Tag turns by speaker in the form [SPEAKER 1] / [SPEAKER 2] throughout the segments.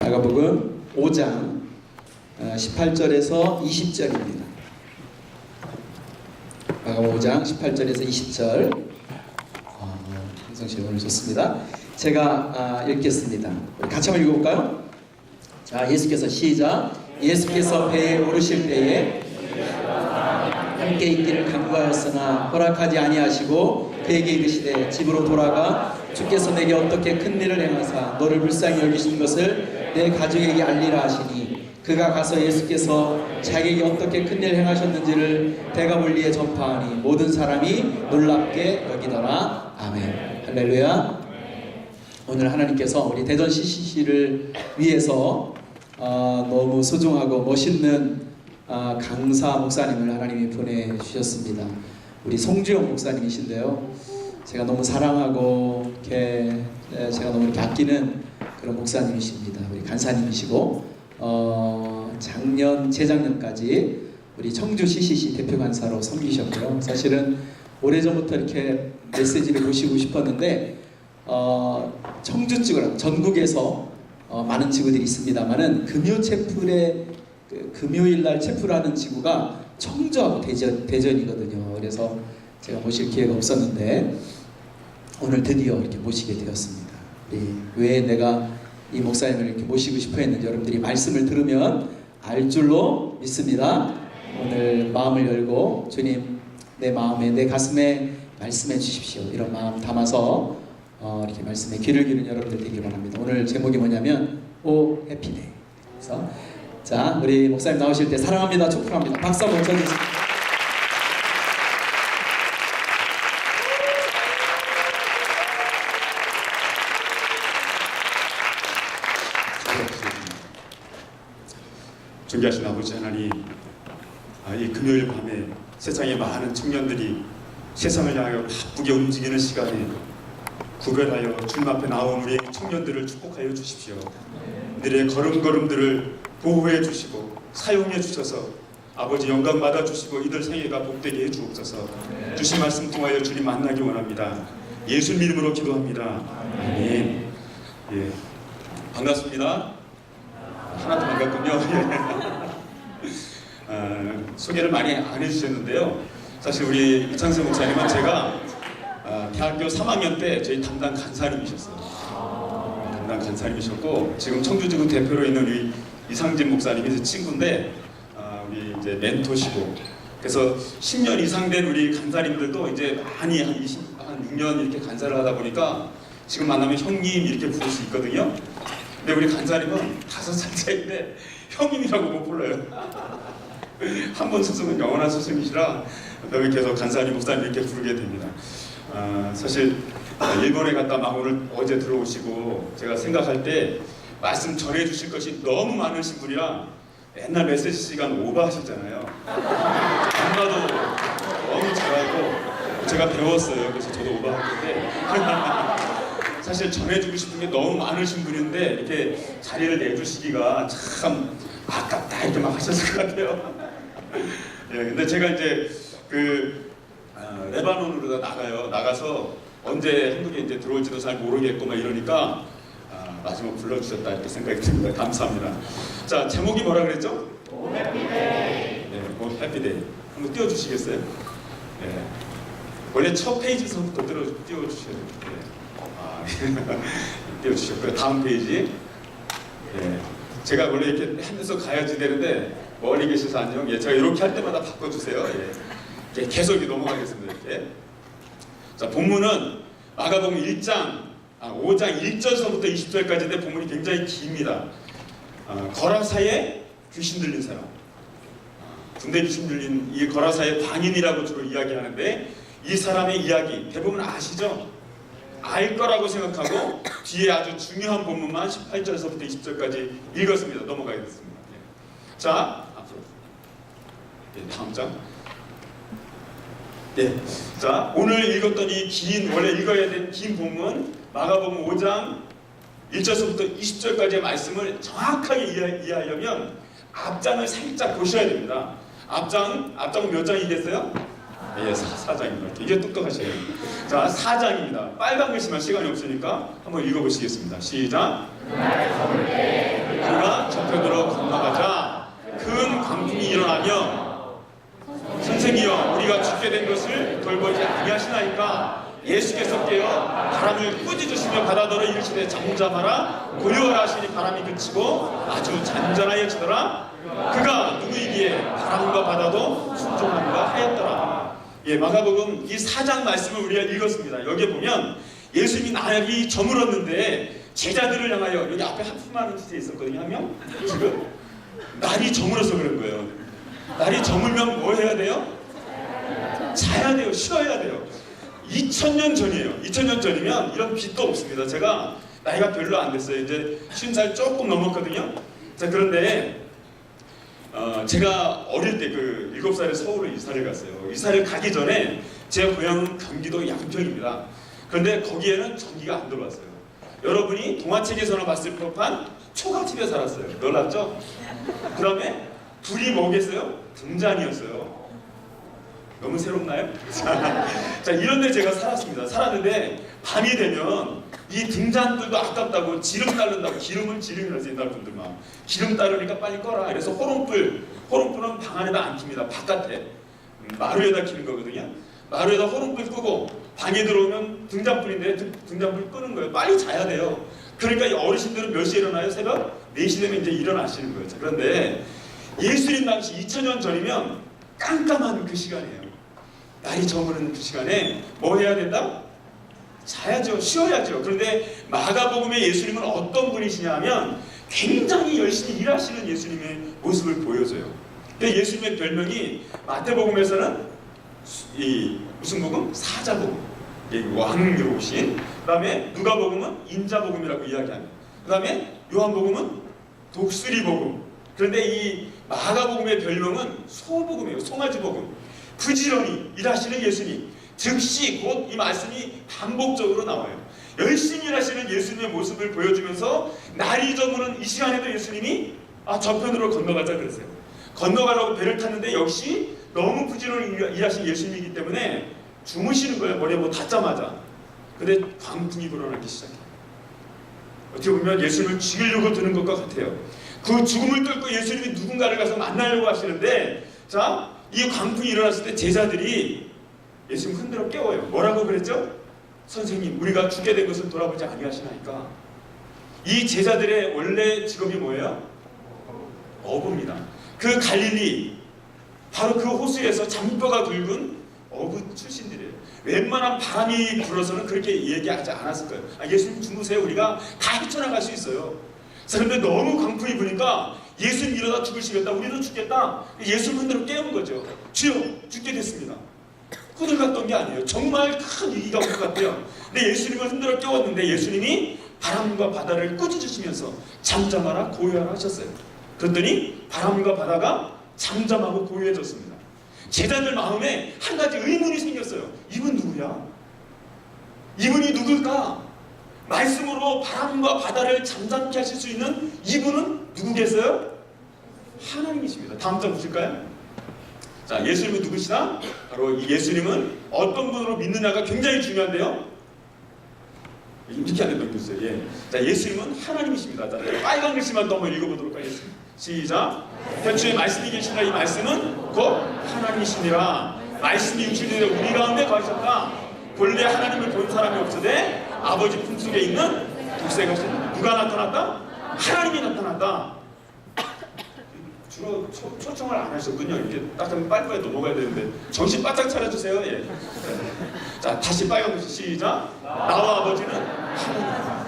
[SPEAKER 1] 마가복음 5장 18절에서 20절입니다. 마가복음 5장 18절에서 20절. 형성씨 오늘 좋습니다. 제가 읽겠습니다. 우리 같이 한번 읽어볼까요? 자, 예수께서 시작. 예수께서 배에 오르실 때에 함께 있기를 간구하였으나 허락하지 아니하시고 그에게 이르시되 집으로 돌아가 주께서 내게 어떻게 큰 일을 행하사 너를 불쌍히 여기신 것을 내 가족에게 알리라 하시니 그가 가서 예수께서 자기에게 어떻게 큰 일을 행하셨는지를 대가볼리에 전파하니 모든 사람이 놀랍게 여기더라. 아멘. 할렐루야. 오늘 하나님께서 우리 대전 CCC를 위해서 너무 소중하고 멋있는 강사 목사님을 하나님이 보내주셨습니다. 우리 송주영 목사님이신데요. 제가 너무 사랑하고 제가 너무 이렇게 아끼는 그런 목사님이십니다. 우리 간사님이시고 재작년까지 우리 청주 CCC 대표 간사로 섬기셨고요. 사실은 오래전부터 이렇게 메시지를 모시고 싶었는데 청주 지구랑 전국에서 많은 지구들이 있습니다만은 금요일날 체프라는 지구가 청주하고 대전이거든요. 그래서 제가 모실 기회가 없었는데 오늘 드디어 이렇게 모시게 되었습니다. 왜 내가 이 목사님을 이렇게 모시고 싶어 했는지 여러분들이 말씀을 들으면 알 줄로 믿습니다. 오늘 마음을 열고 주님 내 마음에 내 가슴에 말씀해 주십시오. 이런 마음 담아서 이렇게 말씀에 귀를 기울이는 여러분들 되길 바랍니다. 오늘 제목이 뭐냐면 오 해피데이. 그래서 자, 우리 목사님 나오실 때 사랑합니다, 축복합니다. 박수 한번 쳐주세요.
[SPEAKER 2] 존귀하신 아버지 하나님, 이 금요일 밤에 세상에 많은 청년들이 세상을 향하여 바쁘게 움직이는 시간에 구별하여 주님 앞에 나온 우리 청년들을 축복하여 주십시오. 이들의 걸음걸음들을 보호해 주시고 사용해 주셔서 아버지 영광 받아 주시고 이들 생애가 복되게 해 주옵소서. 주신 말씀 통하여 주님 만나기 원합니다. 예수님 이름으로 기도합니다. 아멘. 예, 반갑습니다. 하나도 반갑군요. 소개를 많이 안 해주셨는데요. 사실 우리 이창세 목사님은 제가 대학교 3학년 때 저희 담당 간사님이셨어요. 담당 간사님이셨고 지금 청주지구 대표로 있는 우리 이상진 목사님이 제 친구인데 우리 이제 멘토시고 그래서 10년 이상 된 우리 간사님들도 이제 많이 한 6년 이렇게 간사를 하다 보니까 지금 만나면 형님 이렇게 부를 수 있거든요. 근데 우리 간사님은 5살 차이인데 형님이라고 못 불러요. 한 번 스승은 영원한 스승이시라 여기 계속 간사님 목사님 이렇게 부르게 됩니다. 사실 일본에 갔다 막 오늘 어제 들어오시고 제가 생각할 때 말씀 전해주실 것이 너무 많으신 분이라 옛날 메시지 시간 오버하셨잖아요. 엄마도 너무 잘하고 제가 배웠어요. 그래서 저도 오버할 텐데 사실 전해주고 싶은 게 너무 많으신 분인데 이렇게 자리를 내주시기가 참 아깝다 이렇게 막 하셨을 것 같아요. 예, 근데 제가 이제 레바논으로 나가서 언제 한국에 이제 들어올지도 잘 모르겠고 막 이러니까 마지막 불러주셨다 이렇게 생각이 듭니다. 감사합니다. 자, 제목이 뭐라 그랬죠? 오 해피데이. 네, 오 해피데이. 한번 띄워주시겠어요? 네. 원래 첫 페이지서부터 띄워주셔야 돼요. 띄워주셨고요. 다음 페이지. 네. 제가 원래 이렇게 하면서 가야지 되는데 멀리 계셔서 안녕. 예, 제가 이렇게 할 때마다 바꿔주세요. 예. 계속 넘어가겠습니다. 이렇게. 자, 본문은 마가복음 5장 1절서부터 20절까지인데 본문이 굉장히 깁니다. 거라사에 귀신 들린 사람. 군대 귀신 들린 이 거라사의 광인이라고 주로 이야기하는데 이 사람의 이야기 대부분 아시죠? 알 거라고 생각하고 뒤에 아주 중요한 본문만 18절서부터 20절까지 읽었습니다. 넘어가겠습니다. 자, 앞으로. 다음 장. 네. 자, 오늘 읽었던 이 원래 읽어야 되는 긴 본문 마가복음 5장 1절서부터 20절까지의 말씀을 정확하게 이해하려면 앞장을 살짝 보셔야 됩니다. 앞장은 몇 장이겠어요? 예, 4장입니다. 되게 똑똑하시네요. 자, 4장입니다. 빨간 글씨만 시간이 없으니까 한번 읽어보시겠습니다. 시작. 그날 저물 때 이르시되 잠잠하라 고요하라 하시니 바람이 그치고 아주 잔잔하여지더라. 그가 누구이기에 바람과 바다도 순종한가 하였더라. 예, 마가복음 이 4장 말씀을 우리가 읽었습니다. 여기에 보면 예수님이 날이 저물었는데 제자들을 향하여, 여기 앞에 하품하는 지체 있었거든요, 한 명? 지금 날이 저물어서 그런 거예요. 날이 저물면 뭐 해야 돼요? 자야 돼요. 쉬어야 돼요. 2000년 전이에요. 2000년 전이면 이런 빛도 없습니다. 제가 나이가 별로 안 됐어요. 이제 50살 조금 넘었거든요. 자, 그런데 제가 어릴 때 그 7살에 서울로 이사를 갔어요. 이사를 가기 전에 제 고향은 경기도 양평입니다. 그런데 거기에는 전기가 안 들어왔어요. 여러분이 동화책에서나 봤을 법한 초가집에 살았어요. 놀랍죠? 그 다음에 불이 뭐겠어요? 등잔이었어요. 너무 새롭나요? 자, 이런데 제가 살았는데 밤이 되면 이 등잔들도 아깝다고 지름 따른다고, 기름은 지름이라서 옛날 분들만 기름 따르니까 빨리 꺼라. 그래서 호롱불은 방 안에다 안 킵니다. 바깥에 마루에다 키는 거거든요. 마루에다 호롱불 끄고 방에 들어오면 등잔불인데 등잔불 끄는 거예요. 빨리 자야 돼요. 그러니까 이 어르신들은 몇 시에 일어나요? 새벽 4시 되면 이제 일어나시는 거예요. 자, 그런데 예수님 당시 2000년 전이면 깜깜한 그 시간이에요. 날이 저무는 그 시간에 뭐 해야 된다? 자야죠. 쉬어야죠. 그런데 마가복음의 예수님은 어떤 분이시냐 하면 굉장히 열심히 일하시는 예수님의 모습을 보여줘요. 근데 예수님의 별명이 마태복음에서는 이 무슨 복음? 사자복음, 왕으로 오신. 그 다음에 누가복음은 인자복음이라고 이야기합니다. 그 다음에 요한복음은 독수리복음. 그런데 이 마가복음의 별명은 소복음이에요. 송아지복음. 부지런히 일하시는 예수님, 즉시 곧 이 말씀이 반복적으로 나와요. 열심히 일하시는 예수님의 모습을 보여주면서 날이 저무는 이 시간에도 예수님이 저편으로 건너가자 그랬어요. 건너가려고 배를 탔는데 역시 너무 부지런히 일하신 예수님이기 때문에 주무시는 거예요. 머리에 뭐 닿자마자. 근데 광풍이 불어나기 시작해요. 어떻게 보면 예수님을 죽이려고 드는 것과 같아요. 그 죽음을 뚫고 예수님이 누군가를 가서 만나려고 하시는데, 자, 이 광풍이 일어났을 때 제자들이 예수님 흔들어 깨워요. 뭐라고 그랬죠? 선생님, 우리가 죽게 된 것을 돌아보지 아니하시나이까. 이 제자들의 원래 직업이 뭐예요? 어부입니다. 그 갈릴리, 바로 그 호수에서 잔뼈가 굵은 어부 출신들이에요. 웬만한 바람이 불어서는 그렇게 얘기하지 않았을 거예요. 예수님 주무세요. 우리가 다 헤쳐나갈 수 있어요. 그런데 너무 강풍이 부니까 예수님 이러다 죽으시겠다. 우리도 죽겠다. 예수님 흔들어 깨운 거죠. 주여, 죽게 됐습니다. 호들갑던 게 아니에요. 정말 큰 위기가 올 것 같아요. 근데 예수님을 흔들어 깨웠는데 예수님이 바람과 바다를 꾸짖으시면서 잠잠하라 고요하라 하셨어요. 그랬더니 바람과 바다가 잠잠하고 고요해졌습니다. 제자들 마음에 한 가지 의문이 생겼어요. 이분 누구야? 이분이 누굴까? 말씀으로 바람과 바다를 잠잠케 하실 수 있는 이분은 누구겠어요? 하나님이십니다. 다음 장 보실까요? 자, 예수님은 누구시다? 바로 이 예수님은 어떤 분으로 믿느냐가 굉장히 중요한데요. 이렇게 안 된다고 했어요. 예. 자, 예수님은 하나님이십니다. 자, 빨간 글씨만 또 한번 읽어보도록 하겠습니다. 시작. 태초에 말씀이 계시니라. 이 말씀은 곧 하나님이시니라. 말씀이 육신되어 우리 가운데 거하셨다. 본래 하나님을 본 사람이 없으되 아버지 품속에 있는 독생자 누가 나타났다? 하나님이 나타났다. 주로 초청을 안 하셨군요. 이렇게 딱 하면 빨리빨리 넘어가야 되는데 정신 바짝 차려주세요. 예. 자, 다시 빨간 글씨 시작. 나와 아버지는 하나님.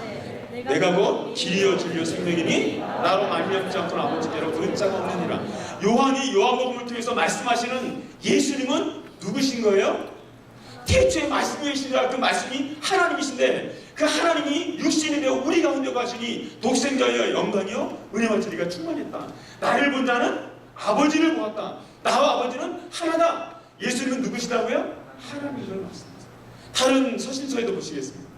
[SPEAKER 2] 내가 곧 길이요 진리요 생명이니 나로 말미암지 않고는 아버지께로 그 자가 없느니라. 요한이 요한복음을 통해서 말씀하시는 예수님은 누구신 거예요? 태초에 말씀이 계시니라. 그 말씀이 하나님이신데 그 하나님이 육신이 되어 우리 가운데 가시니 독생자여 영광이요 은혜와 진리가 충만했다. 나를 본 자는 아버지를 보았다. 나와 아버지는 하나다. 예수님은 누구시다고요? 하나님을 말씀합니다. 다른 서신서에도 보시겠습니다.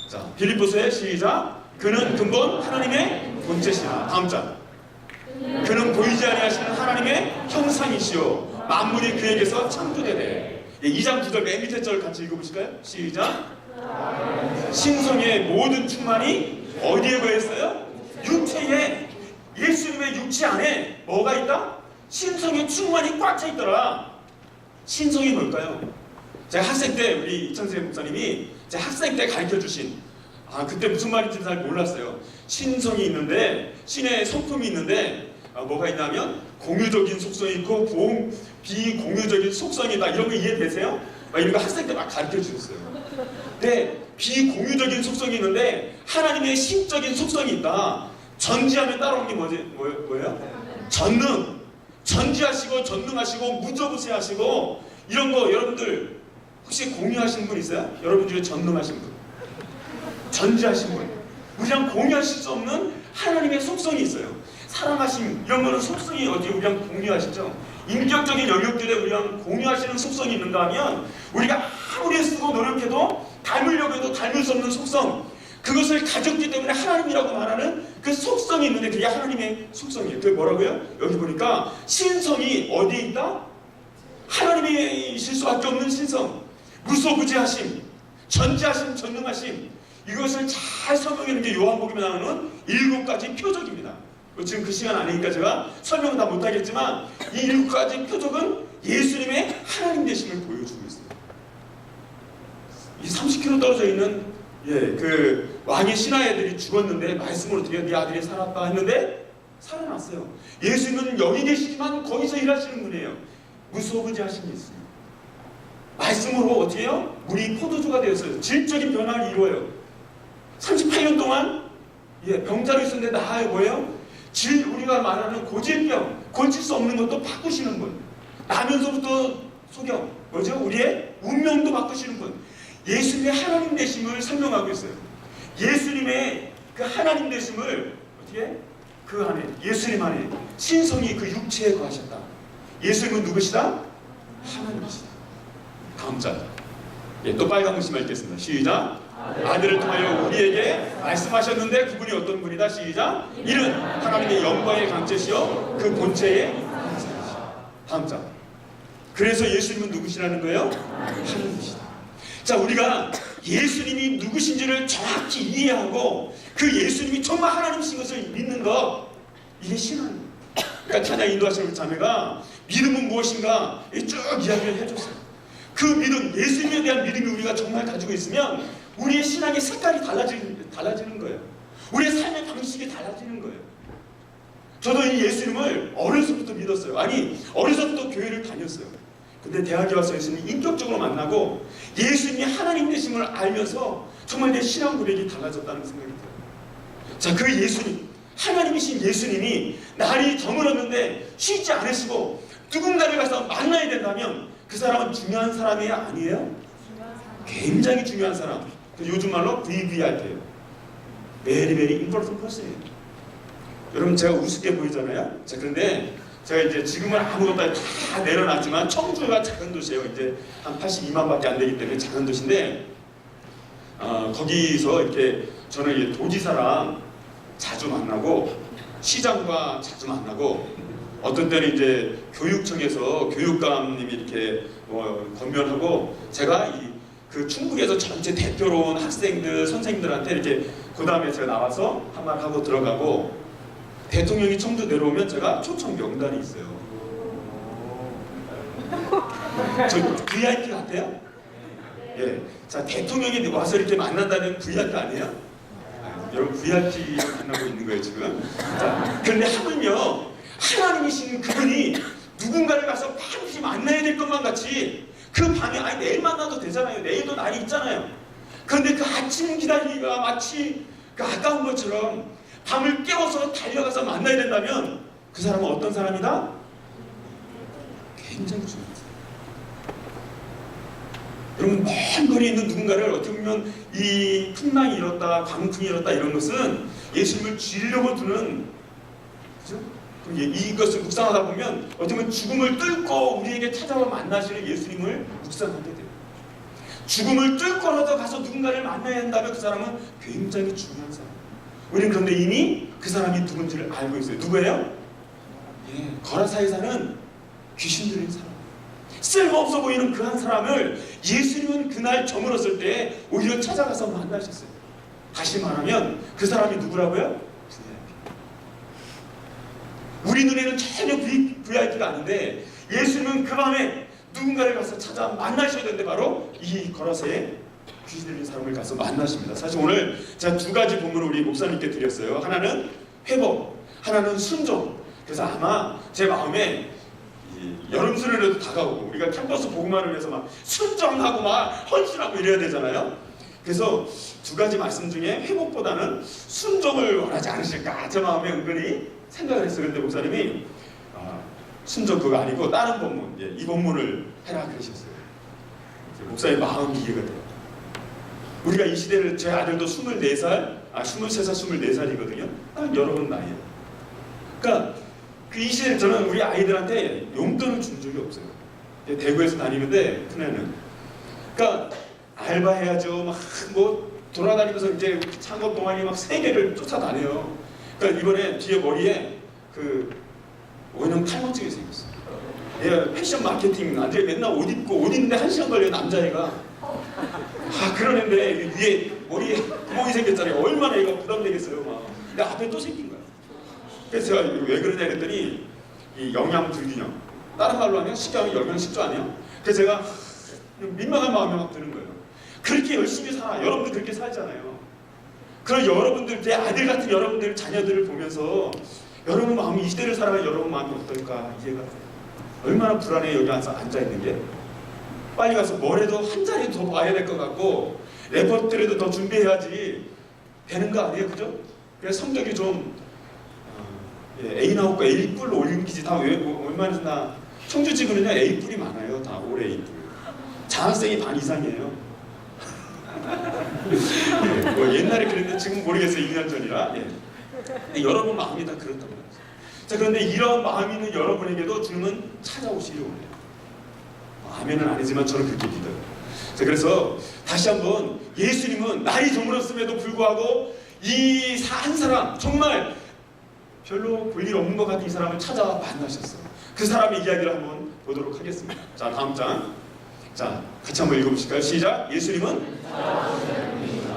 [SPEAKER 2] 자, 빌립보서의 시작. 그는 근본 하나님의 본체시라. 다음 장. 그는 보이지 아니하시는 하나님의 형상이시요 만물이 그에게서 창조되되. 2장 9절 맨 밑에 절 같이 읽어보실까요? 시작. 신성의 모든 충만이 어디에 거했어요? 육체에. 예수님의 육체 안에 뭐가 있다? 신성의 충만이 꽉 차 있더라. 신성이 뭘까요? 제가 학생 때 우리 이창세 목사님이 제 학생 때 가르쳐 주신 그때 무슨 말인지 잘 몰랐어요. 신성이 있는데 신의 성품이 있는데 뭐가 있냐면 공유적인 속성이 있고 비공유적인 속성이다. 이런 거 이해되세요? 이런 거 학생 때 막 가르쳐 주셨어요. 근데 비공유적인 속성이 있는데 하나님의 신적인 속성이 있다. 전지하면 따라오는 게 뭐예요? 전능. 전지하시고 전능하시고 무저부세하시고 이런 거 여러분들 혹시 공유하시는 분 있어요? 여러분 중에 전능하신 분, 전지하신 분, 우리랑 공유하실 수 없는 하나님의 속성이 있어요. 사랑하심 이런 거는 속성이 어디 우리랑 공유하시죠? 인격적인 영역들에 우리랑 공유하시는 속성이 있는가 하면 우리가 아무리 쓰고 노력해도 닮으려고 해도 닮을 수 없는 속성, 그것을 가졌기 때문에 하나님이라고 말하는 그 속성이 있는데 그게 하나님의 속성이에요. 그게 뭐라고요? 여기 보니까 신성이 어디에 있다? 하나님이실 수밖에 없는 신성, 무소부지하심, 전지하심, 전능하심, 이것을 잘 설명하는 게 요한복음에 나오는 7가지 표적입니다. 지금 그 시간 아니니까 제가 설명은 다 못하겠지만 이 7가지 표적은 예수님의 하나님 되심을 보여주고 있습니다. 이 30km 떨어져 있는 그 왕의 신하애들이 죽었는데 말씀으로 어떻게 네 아들이 살았다 했는데 살아났어요. 예수님은 여기 계시지만 거기서 일하시는 분이에요. 무소부지하신 예수님. 말씀으로 어떻게 해요? 물이 포도주가 되었어요. 질적인 변화를 이루어요. 38년 동안 병자로 있었는데 나아요. 뭐예요? 우리가 말하는 고질병, 고칠 수 없는 것도 바꾸시는 분. 나면서부터 소경, 뭐죠? 우리의 운명도 바꾸시는 분. 예수님의 하나님 되심을 설명하고 있어요. 예수님의 그 하나님 되심을 어떻게? 그 안에, 예수님 안에 신성이 그 육체에 거하셨다. 예수님은 누구시다? 하나님이시다. 다음 장. 또 빨간 글씨만 읽겠습니다. 시작. 아들을 통하여 우리에게 말씀하셨는데 그분이 어떤 분이다? 시작. 이는 하나님의 영광의 강체시요 그 본체의 강체시다. 다음 장. 그래서 예수님은 누구시라는 거예요? 하나님이시다. 자, 우리가 예수님이 누구신지를 정확히 이해하고 그 예수님이 정말 하나님이신 것을 믿는 것, 이게 신앙입니다. 그러니까 찬양 인도하시는 자매가 믿음은 무엇인가 쭉 이야기를 해줬어요. 그 믿음, 예수님에 대한 믿음이 우리가 정말 가지고 있으면 우리의 신앙의 색깔이 달라지는 거예요. 우리의 삶의 방식이 달라지는 거예요. 저도 이 예수님을 어려서부터 믿었어요. 아니, 어려서부터 교회를 다녔어요. 근데 대학에 와서 예수님 인격적으로 만나고 예수님이 하나님 되심을 알면서 정말 내 신앙 고백이 달라졌다는 생각이 들어요. 자, 그 예수님, 하나님이신 예수님이 날이 저물었는데 쉬지 않으시고 누군가를 가서 만나야 된다면 그 사람은 중요한 사람이에요? 아니에요? 굉장히 중요한 사람. 요즘 말로 VVIP예요. Very very important person이에요. 여러분, 제가 우습게 보이잖아요. 자, 그런데 제가 이제 지금은 아무것도 다 내려놨지만 청주가 작은 도시예요. 이제 한 82만밖에 안 되기 때문에 작은 도시인데 거기서 이렇게 저는 도지사랑 자주 만나고 시장과 자주 만나고 어떤 때는 이제 교육청에서 교육감님이 이렇게 권면하고 제가 그 충북에서 전체 대표로 온 학생들, 선생님들한테 이렇게 그 다음에 제가 나와서 한 말 하고 들어가고 대통령이 청주 내려오면 제가 초청 명단이 있어요. 저 VIP 같아요? 예. 자, 대통령이 와서 이렇게 만난다는 VIP 아니에요? 여러분, VIP를 만나고 있는 거예요, 지금. 자, 그런데 하물며 하나님이신 그분이 누군가를 가서 반드시 만나야 될 것만 같이 그 밤에, 아니, 내일 만나도 되잖아요. 내일도 날이 있잖아요. 그런데 그 아침 기다리기가 마치 그 아까운 것처럼 밤을 깨워서 달려가서 만나야 된다면 그 사람은 어떤 사람이다? 굉장히 중요한 사람. 여러분, 먼 거리에 있는 누군가를 어떻게 보면 이 풍랑이 일었다, 광풍이 일었다 이런 것은 예수님을 죽이려고 두는, 그죠? 이것을 묵상하다 보면 어떻게 보면 죽음을 뚫고 우리에게 찾아와 만나시는 예수님을 묵상하게 돼요. 죽음을 뚫고라도 가서 누군가를 만나야 한다면 그 사람은 굉장히 중요한 사람. 우리는 그런데 이미 그 사람이 누군지를 알고 있어요. 누구예요? 거라사에 사는 귀신 들린 사람. 쓸모없어 보이는 그 한 사람을 예수님은 그날 저물었을 때 오히려 찾아가서 만나셨어요. 다시 말하면 그 사람이 누구라고요? 우리 눈에는 전혀 VIP가 아닌데 예수님은 그 밤에 누군가를 가서 찾아 만나셔야 되는데 바로 이 거라사의 귀신 들린 사람을 가서 만나십니다. 사실 오늘 제가 두 가지 본문을 우리 목사님께 드렸어요. 하나는 회복, 하나는 순종. 그래서 아마 제 마음에 여름수련회도 다가오고 우리가 캠퍼스 복음화를 위해서 막 순종하고 막 헌신하고 이래야 되잖아요. 그래서 두 가지 말씀 중에 회복보다는 순종을 원하지 않으실까 제 마음에 은근히 생각을 했어요. 그런데 목사님이 순종 그거 아니고 다른 본문, 이 본문을 해라 그러셨어요. 목사님 마음이 이해가 돼요. 우리가 이 시대를, 제 아들도 23살, 24살, 24살이거든요. 여러분 나이에요. 그러니까 이 시대를 저는 우리 아이들한테 용돈을 준 적이 없어요. 대구에서 다니는데 큰애는. 그러니까 알바해야죠. 막 뭐 돌아다니면서 이제 창업 동아리 막 3개를 쫓아다녀요. 그러니까 이번에 뒤에 머리에 그 원형 탈모증이 생겼어요. 얘가 패션 마케팅 아들 맨날 옷 입고 옷 입는데 1시간 걸려요. 남자애가. 그러는데 위에 머리에 구멍이 생겼잖아요. 얼마나 얘가 부담되겠어요. 막. 근데 앞에 또 생긴 거야. 그래서 제가 왜 그러냐 했더니 이 영양 불균형. 다른 말로 하면 쉽게 하면 영양식조 아니야? 그래서 제가 민망한 마음이 막 드는 거예요. 그렇게 열심히 살아. 여러분들 그렇게 살잖아요. 그런 여러분들, 내 아들 같은 여러분들 자녀들을 보면서 여러분 마음이, 이 시대를 살아가는 여러분 마음이 어떨까 이해가 돼요. 얼마나 불안해. 여기 앉아있는 게. 빨리 가서 뭐래도 한 자리 더 봐야 될 것 같고 레포트라도 더 준비해야지 되는 거 아니에요? 그죠? 그래서 성적이 좀 A 나오고 A뿔 올림기지 다 웬만해서 나 청주지구는요 A뿔이 많아요. 다 올해 A뿔. 장학생이 반 이상이에요. 뭐 옛날에 그랬는데 지금 모르겠어요. 2년 전이라. 근데 여러분 마음이 다 그렇단 말이에요. 자, 그런데 이런 마음이 있는 여러분에게도 주님은 찾아오시려고 해요. 아멘은 아니지만 저는 그렇게 믿어요. 자, 그래서 다시 한번 예수님은 나이 저물었음에도 불구하고 이 한 사람, 정말 별로 볼 일 없는 것 같은 이 사람을 찾아 만나셨어요. 그 사람의 이야기를 한번 보도록 하겠습니다. 자, 다음 장. 자, 같이 한번 읽어보실까요? 시작. 예수님은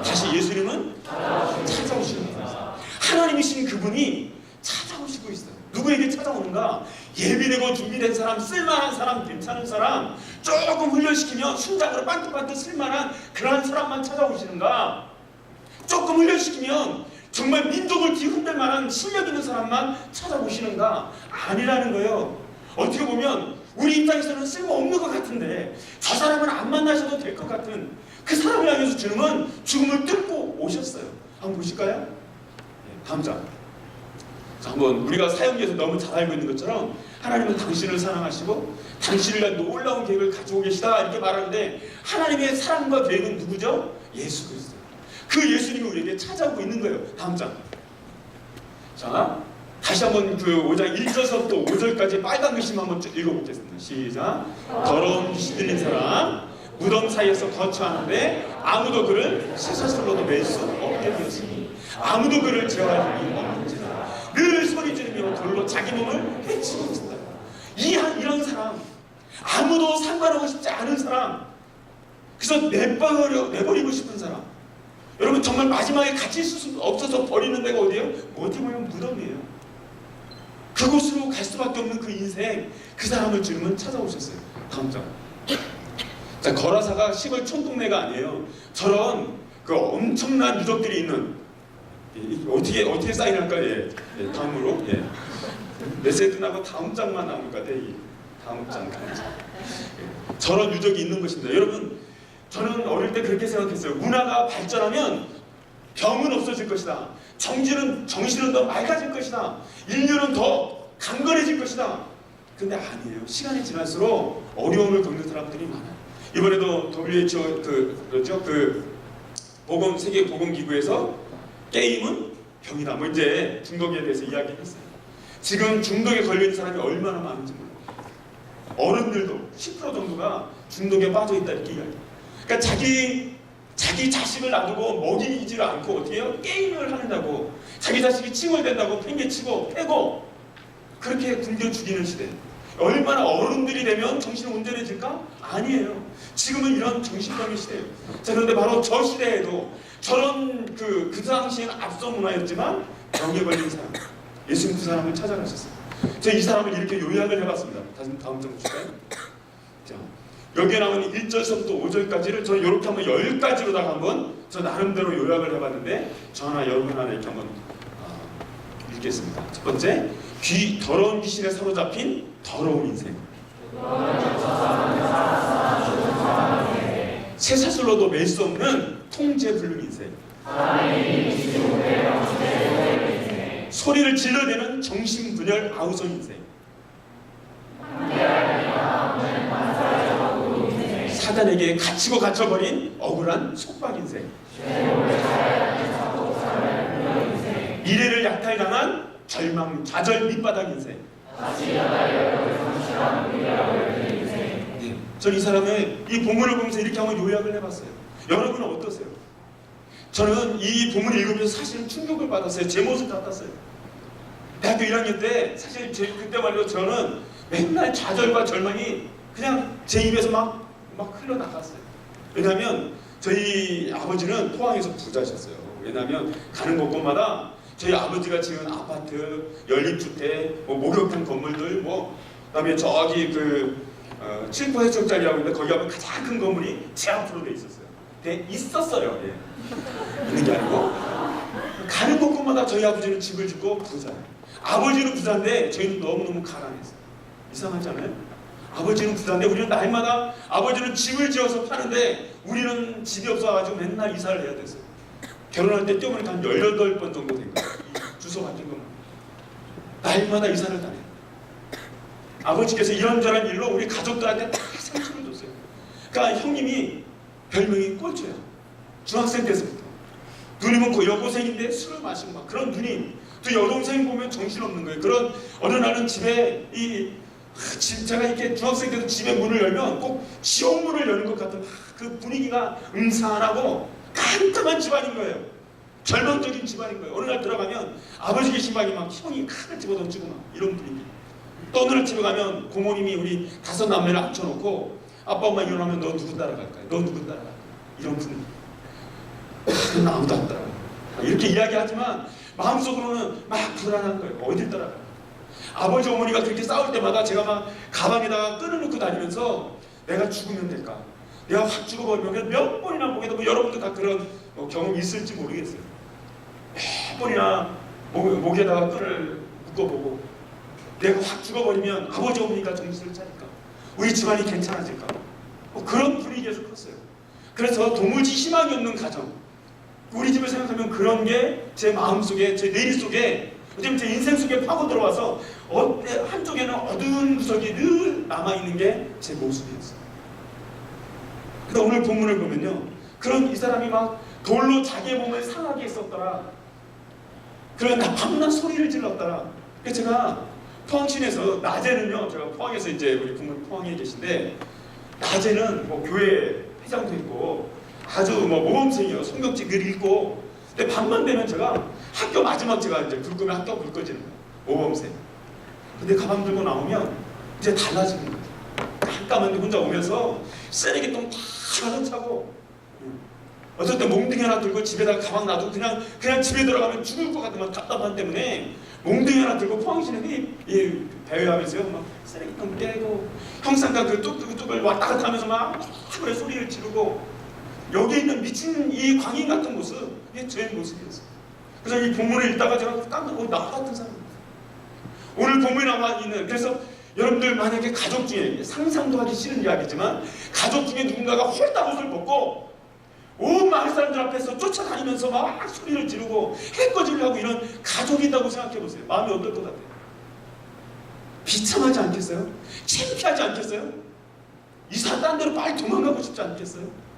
[SPEAKER 2] 다시 예수님은 찾아오시는 거예요. 하나님이신 그분이 찾아오시고 있어요. 누구에게 찾아오는가? 예비되고 준비된 사람, 쓸만한 사람, 괜찮은 사람, 조금 훈련시키면 순장으로 반듯반듯 쓸만한 그러한 사람만 찾아오시는가? 조금 훈련시키면 정말 민족을 뒤흔들 만한 실력 있는 사람만 찾아오시는가? 아니라는 거예요. 어떻게 보면 우리 입장에서는 쓸모없는 것 같은데 저 사람은 안 만나셔도 될 것 같은 그 사람을 향해서 주님은 죽음을 뜯고 오셨어요. 한번 보실까요? 다음 장. 자, 한번 우리가 사역에서 너무 잘 알고 있는 것처럼 하나님은 당신을 사랑하시고 당신을 위한 놀라운 계획을 가지고 계시다 이렇게 말하는데 하나님의 사랑과 계획은 누구죠? 예수 그리스도. 그 예수님이 우리에게 찾아오고 있는 거예요. 다음 장. 자, 다시 한번 그 5장 1절부터 5절까지 빨간 글씨 한번 읽어보겠습니다. 시작. 더러운 귀신 들린 사람 무덤 사이에서 거처하는데 아무도 그를 쇠사슬로도 맬 수 없게 되었으니 아무도 그를 제어할 힘이 없는지라 늘 소리 지르며 돌로 자기 몸을 해치고 있다. 이런 사람, 아무도 상관하고 싶지 않은 사람, 그래서 내버리고 싶은 사람. 여러분 정말 마지막에 같이 있을 수 없어서 버리는 데가 어디예요? 어떻게 보면 무덤이에요. 그곳으로 갈 수밖에 없는 그 인생, 그 사람을 주님은 찾아오셨어요. 다음 장. 자, 거라사가 시골 촌동네가 아니에요. 저런 그 엄청난 유적들이 있는, 어떻게 사인할까요? 다음으로. 메시지나고 다음 장만 나올 것 같아요. 다음 장. 저런 유적이 있는 것입니다. 여러분, 저는 어릴 때 그렇게 생각했어요. 문화가 발전하면 병은 없어질 것이다. 정신은 더 맑아질 것이다. 인류는 더 강건해질 것이다. 근데 아니에요. 시간이 지날수록 어려움을 겪는 사람들이 많아요. 이번에도 WHO 세계 보건기구에서 게임은 병이다. 뭐 이제 중독에 대해서 이야기했어요. 지금 중독에 걸린 사람이 얼마나 많은지 몰라요. 어른들도 10% 정도가 중독에 빠져 있다 이렇게 이야기해요. 그러니까 자기 자식을 놔두고 먹이지를 않고 어떻게 해요? 게임을 하느냐고. 자기 자식이 칭얼댄다고 팽개치고 패고 그렇게 굶겨 죽이는 시대. 얼마나 어른들이 되면 정신이 온전해질까? 아니에요. 지금은 이런 정신병의 시대예요. 자, 그런데 바로 저 시대에도 저런 그 당시에는 앞서 문화였지만 병에 걸린 사람, 예수님 그 사람을 찾아가셨어요. 제가 이 사람을 이렇게 요약을 해봤습니다. 다음 장 보실까요? 자, 여기에 나오는 1절서부터 5절까지를 저는 이렇게 한번 10가지로다가 한번 저 나름대로 요약을 해봤는데 저 하나 여러분 하나 이렇게 한번 읽겠습니다. 첫 번째, 더러운 귀신에 사로잡힌 더러운 인생. 쇠사슬로도 맬 수 없는 통제불능 인생. 소리를 질러대는 정신분열 아우성 인생. 사단에게 갇히고 갇혀버린 억울한 속박 인생. 미래를 약탈당한 절망, 좌절 밑바닥 인생. 저는 이 사람의 이 본문을 보면서 이렇게 한번 요약을 해봤어요. 여러분은 어떠세요? 저는 이 본문을 읽으면서 사실은 충격을 받았어요. 제 모습 같았어요. 대학교 1학년 때 사실 그때 말로 저는 맨날 좌절과 절망이 그냥 제 입에서 막 흘러나갔어요. 왜냐하면 저희 아버지는 포항에서 부자셨어요. 왜냐하면 가는 곳곳마다 저희 아버지가 지은 아파트, 연립주택, 목욕탕 건물들, 그다음에 저기 칠포 해적자리라고 있는데 거기 가면 가장 큰 건물이 제 앞으로 돼 있었어요. 있었어요. 예. 있는 게 아니고 가는 곳곳마다 저희 아버지는 집을 짓고 부자예요. 아버지는 부자인데 저희는 너무너무 가난했어요. 이상하잖아요. 아버지는 부자인데 우리는 날마다 아버지는 집을 지어서 파는데 우리는 집이 없어가지고 맨날 이사를 해야 됐어요. 결혼할 때 뛰어보니까 한 18번 정도 된 거예요. 주소 바뀐 것만. 날마다 이사를 다녀요. 아버지께서 이런저런 일로 우리 가족들한테 다 상처를 줬어요. 그러니까 형님이 별명이 꼴초야. 중학생 때서부터. 누님은 여고생인데 술을 마시고 막 그런 누님. 또 여동생 보면 정신없는 거예요. 그런 어느 날은 집에 제가 이렇게 중학생 때도 집에 문을 열면 꼭 지옥문을 여는 것 같은 그 분위기가 음산하고 깜깜한 집안인 거예요. 절망적인 집안인 거예요. 어느 날 들어가면 아버지 계신 방에 막 형이 칼을 집어던지고 막 이런 분위기. 또 어느 날 집에 가면 고모님이 우리 5 남매를 앉혀놓고 아빠 엄마 일어나면 너 누구 따라갈까요? 너 누구 따라갈까요? 이런 분위기. 나 아무도 안 따라가요. 이렇게 이야기하지만 마음속으로는 막 불안한 거예요. 어딜 따라가요? 아버지 어머니가 그렇게 싸울 때마다 제가 막 가방에다가 끊어놓고 다니면서 내가 죽으면 될까? 내가 확 죽어버리면 몇 번이나 목에다 여러분도 다 그런 경험이 있을지 모르겠어요. 몇 번이나 목에다가 끈을 묶어보고 내가 확 죽어버리면 아버지 어머니가 정신을 차릴까? 우리 집안이 괜찮아질까? 그런 분위기에서 컸어요. 그래서 도무지 희망이 없는 가정. 우리 집을 생각하면 그런 게 제 마음속에 제 뇌리 속에 어쩌면 제 인생 속에 파고 들어와서 한쪽에는 어두운 구석이 늘 남아있는 게 제 모습이었어요. 근데 오늘 본문을 보면요, 이 사람이 막 돌로 자기의 몸을 상하게 했었더라. 그러나 밤낮 소리를 질렀더라. 그래서 제가 포항시내에서 낮에는요, 제가 포항에서 이제 우리 부모님 포항에 계신데 낮에는 교회 회장도 있고 아주 모범생이에요. 성경책 늘 읽고. 근데 밤만 되면 제가 학교 마지막 제가 이제 불 끄면 학교가 불 꺼지는 거예요. 모범생. 근데 가방 들고 나오면 이제 달라지는 거예요. 깜깜한데 혼자 오면서 쓰레기통 다 가득차고 어떨 때 몽둥이 하나 들고 집에다가 가방 놔두고 그냥 집에 들어가면 죽을 것 같으면 답답한 때문에 몽둥이 하나 들고 포항시내 대회하면서요 막 쓰레기통 떼고 형상과 그 뚝뚝뚝을 왔다 갔다 하면서 막 그래 소리를 지르고 여기 있는 미친 이 광인 같은 모습, 이게 제 모습이었어요. 그래서 이 본문을 읽다가 제가 깜짝 나 같은 사람입니다. 오늘 본문에 나와 있는, 그래서 여러분들 만약에 가족 중에, 상상도 하기 싫은 이야기지만 가족 중에 누군가가 홀딱 옷을 벗고 온 마을 사람들 앞에서 쫓아다니면서 막 소리를 지르고 해코지를 하고 이런 가족이 있다고 생각해보세요. 마음이 어떨 것 같아요? 비참하지 않겠어요? 창피하지 않겠어요? 이 사람 딴 데로 빨리 도망가고 싶지 않겠어요?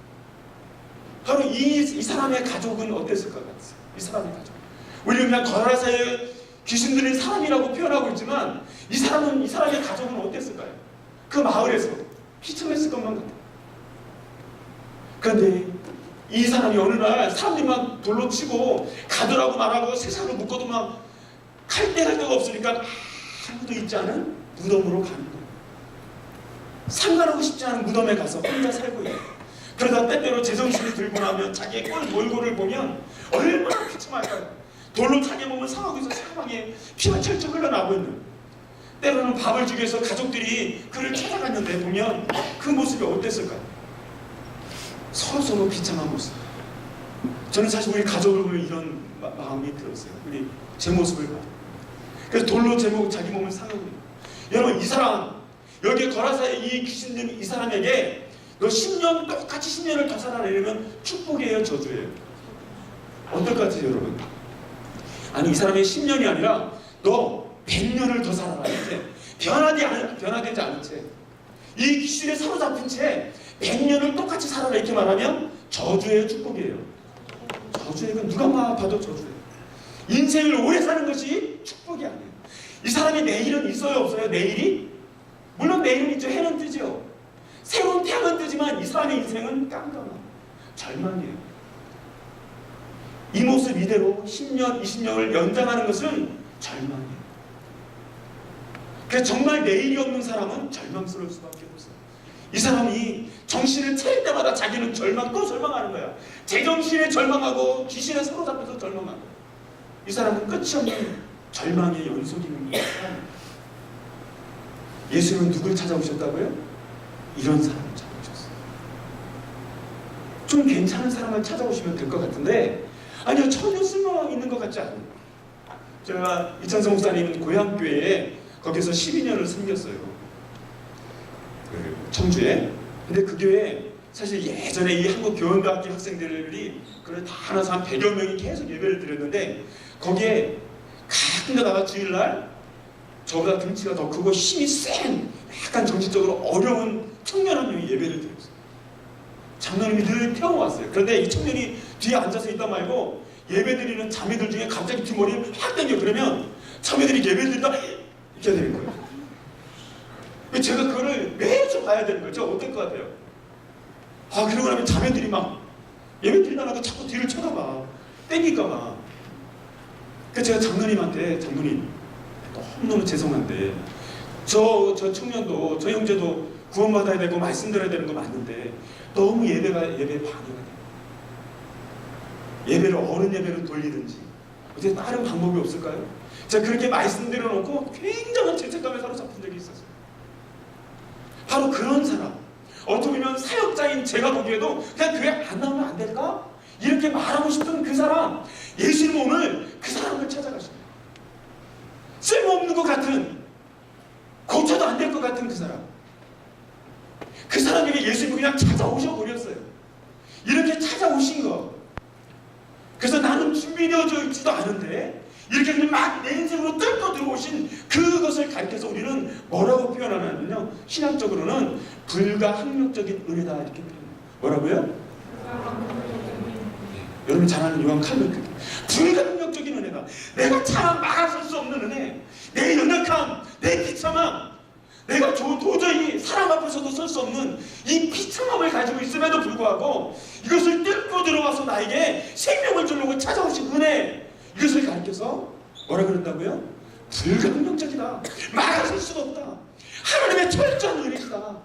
[SPEAKER 2] 바로 이 사람의 가족은 어땠을 것 같아요? 이 사람의 가족. 우리는 그냥 거라사의 귀신 들린 사람이라고 표현하고 있지만 이 사람의 가족은 어땠을까요? 그 마을에서 비참했을 것만 같아요. 그런데 이 사람이 어느 날 사람들이 막 돌로 치고 가더라고 말하고 세상을 묶어도 막 갈 데가 없으니까 아무도 있지 않은 무덤으로 가는 거예요. 상관하고 싶지 않은 무덤에 가서 혼자 살고 있어요. 그러다 때때로 제정신이 들고 나면 자기의 꼴 몰골을 보면 얼마나 비참할까요? 돌로 자기 몸을 상하고 있어 사방에 피가 철철 흘러나오고 있는. 때로는 밥을 주기 위해서 가족들이 그를 찾아갔는데 보면 그 모습이 어땠을까요? 서로서로 비참한 모습. 저는 사실 우리 가족을 보면 이런 마음이 들었어요. 우리 제 모습을 봐. 그래서 돌로 자기 몸을 상하고 있는. 여러분, 이 사람, 여기에 거라사의 이 귀신 들린 이 사람에게 너 10년 똑같이 10년을 더 살아라 이러면 축복이에요, 저주예요? 어떨 것 같아요, 여러분? 아니, 이 사람의 10년이 아니라 너 100년을 더 살아라. 이렇게 변화되지 않은 채, 이 귀신에 사로잡힌 채 100년을 똑같이 살아라 이렇게 말하면 저주예요, 축복이에요? 저주예요. 누가 봐도 저주예요. 인생을 오래 사는 것이 축복이 아니에요. 이 사람이 내일은 있어요, 없어요? 내일이? 물론 내일은 있죠. 해는 뜨죠. 새로운 태양은 뜨지만 이 사람의 인생은 깜깜한 절망이에요. 이 모습 이대로 10년, 20년을 연장하는 것은 절망이에요. 그래서 정말 내일이 없는 사람은 절망스러울 수밖에 없어요. 이 사람이 정신을 차릴 때마다 자기는 또 절망하는 거야. 제정신에 절망하고 귀신에 사로잡혀서 절망하고. 이 사람은 끝이 없는 절망의 연속인 거예요. 예수님은 누굴 찾아오셨다고요? 이런 사람을 찾아오셨어요. 좀 괜찮은 사람을 찾아오시면 될 것 같은데 아니요, 전혀 쓸모 있는 것 같지 않아요. 제가 이찬성 목사님 고향교회에 거기서 12년을 섬겼어요. 청주에. 근데 그 교회에 사실 예전에 이 한국교원대학교 학생들이 그래 다 하나서 한 100여 명이 계속 예배를 드렸는데 거기에 가끔 가다가 주일날 저보다 등치가 더 크고 힘이 센 약간 정신적으로 어려운 청년 한 명이 예배를 드렸어요. 장로님이 늘 태워왔어요. 그런데 이 청년이 뒤에 앉아서 있다 말고 예배드리는 자매들 중에 갑자기 뒷머리를 확 당겨. 그러면 자매들이 예배를 드리다 이렇게 되는 거예요. 제가 그거를 매주 봐야 되는 거죠. 어떨 것 같아요? 그러고 나면 자매들이 막 예배 드리다가 자꾸 뒤를 쳐다봐. 땡길까봐. 그래서 제가 장로님한테, 장로님 너무너무 죄송한데 저 청년도, 저 형제도 구원받아야 되고 말씀 드려야 되는 거 맞는데 너무 예배에 방해가 돼요. 예배를 어른 예배로 돌리든지 어떻게 다른 방법이 없을까요? 제가 그렇게 말씀드려 놓고 굉장한 죄책감에 사로잡힌 적이 있었어요. 바로 그런 사람, 어떻게 보면 사역자인 제가 보기에도 그냥 교회 안 나오면 안 될까? 이렇게 말하고 싶은 그 사람, 예수님 오늘 그 사람을 찾아가십니다. 쓸모없는 것 같은, 고쳐도 안 될 것 같은 그 사람, 그 사람에게 예수님이 그냥 찾아오셔 버렸어요. 이렇게 찾아오신 거. 그래서 나는 준비되어져 있지도 않은데 이렇게 그냥 막 내 인생으로 뚫고 들어오신 그것을 가르쳐서 우리는 뭐라고 표현하냐면요, 신학적으로는 불가항력적인 은혜다 이렇게 표현해요. 뭐라고요? 여러분 잘 아는 요한 칼빈, 불가항력적인 은혜다. 내가 참 막아설 수 없는 은혜, 내 연약함, 내 비참함, 내가 도저히 사람 앞에서도 설 수 없는 이 비참함을 가지고 있음에도 불구하고 이것을 뚫고 들어와서 나에게 생명을 주려고 찾아오신 은혜, 이것을 가르쳐서 뭐라 그런다고요? 불가항력적이다. 막아설 수가 없다. 하나님의 철저한 은혜시다.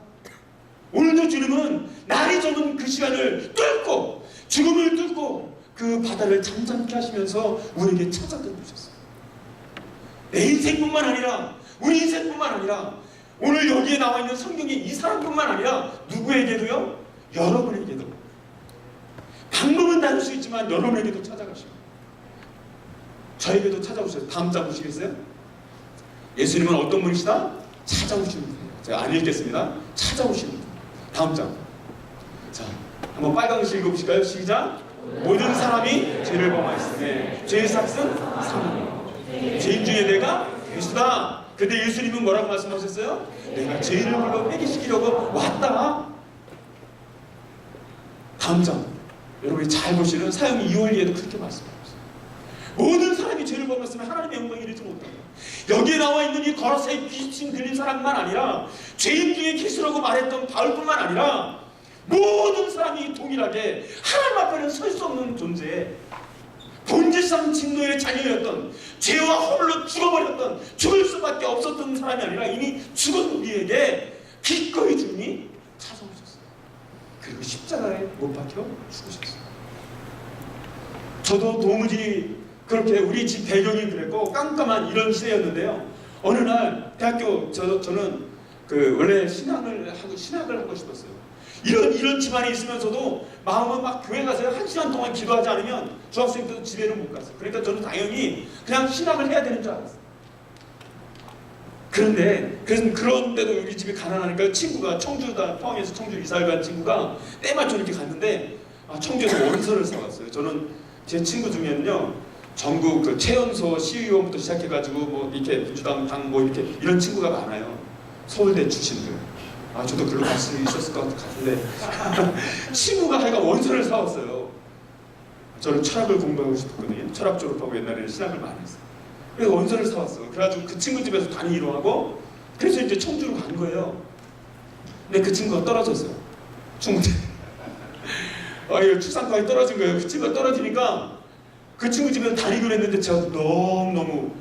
[SPEAKER 2] 오늘도 주님은 날이 저는 그 시간을 뚫고 죽음을 뚫고 그 바다를 잠잠케 하시면서 우리에게 찾아들어오셨어요. 내 인생뿐만 아니라 우리 인생뿐만 아니라 오늘 여기에 나와 있는 성경의 이 사람뿐만 아니라 누구에게도요? 여러분에게도. 방법은 다를 수 있지만 여러분에게도 찾아가시고 저에게도 찾아오셔요. 다음 장 보시겠어요? 예수님은 어떤 분이시다? 찾아오시는 분이에요. 제가 안 읽겠습니다. 찾아오시는 분. 다음 장. 자, 한번 빨강시 읽어보실까요? 시작. 모든 사람이 죄를 범하였으니 죄의 삭은 사망이요 죄인 중에 내가 괴수다. 근데 예수님은 뭐라고 말씀하셨어요? 내가 죄인을 불러 회개시키려고 왔다. 다음 장. 여러분이 잘 보시는 사형 2월기에도 그렇게 말씀하셨어요. 모든 사람이 죄를 범했으면 하나님의 영광에 이르지 못한다. 여기에 나와 있는 이 거라사의 귀신 들린 사람만 아니라 죄인 중에 계시라고 말했던 바울뿐만 아니라 모든 사람이 동일하게 하나님 앞에는 설 수 없는 존재, 본질상 진노의 자녀였던, 죄와 허물로 죽어버렸던, 죽을 수밖에 없었던 사람이 아니라 이미 죽은 우리에게 기꺼이 주님이 찾아오셨어요. 그리고 십자가에 못 박혀 죽으셨어요. 저도 도무지 그렇게 우리 집 배경이 그랬고 깜깜한 이런 시대였는데요, 어느 날 대학교 저는 그 원래 신학을 하고 싶었어요. 이런 집안에 있으면서도 마음은 막 교회 가서 1시간 동안 기도하지 않으면 중학생 때도 집에는 못 갔어요. 그러니까 저는 당연히 그냥 신학을 해야 되는 줄 알았어요. 그런데도 우리 집이 가난하니까 친구가 포항에서 청주 이사를 간 친구가 때마침 이렇게 갔는데 청주에서 원서를 사왔어요. 저는 제 친구 중에는요 전국 그 최연소 시의원부터 시작해가지고 뭐 이렇게 민주당 당 뭐 이렇게 이런 친구가 많아요. 서울대 출신들. 저도 글로 갈 수 있었을 것 같은데 친구가 하여간 원서를 사왔어요. 저는 철학을 공부하고 싶었거든요. 철학 졸업하고 옛날에는 신학을 많이 했어요. 그래서 원서를 사왔어. 그래가지고 그 친구 집에서 단위로 하고 그래서 이제 청주로 간 거예요. 근데 그 친구가 떨어졌어요. 충무대. 이거 출산과에 떨어진 거예요. 그 친구가 떨어지니까 그 친구 집에서 다니기로 했는데 제가 너무너무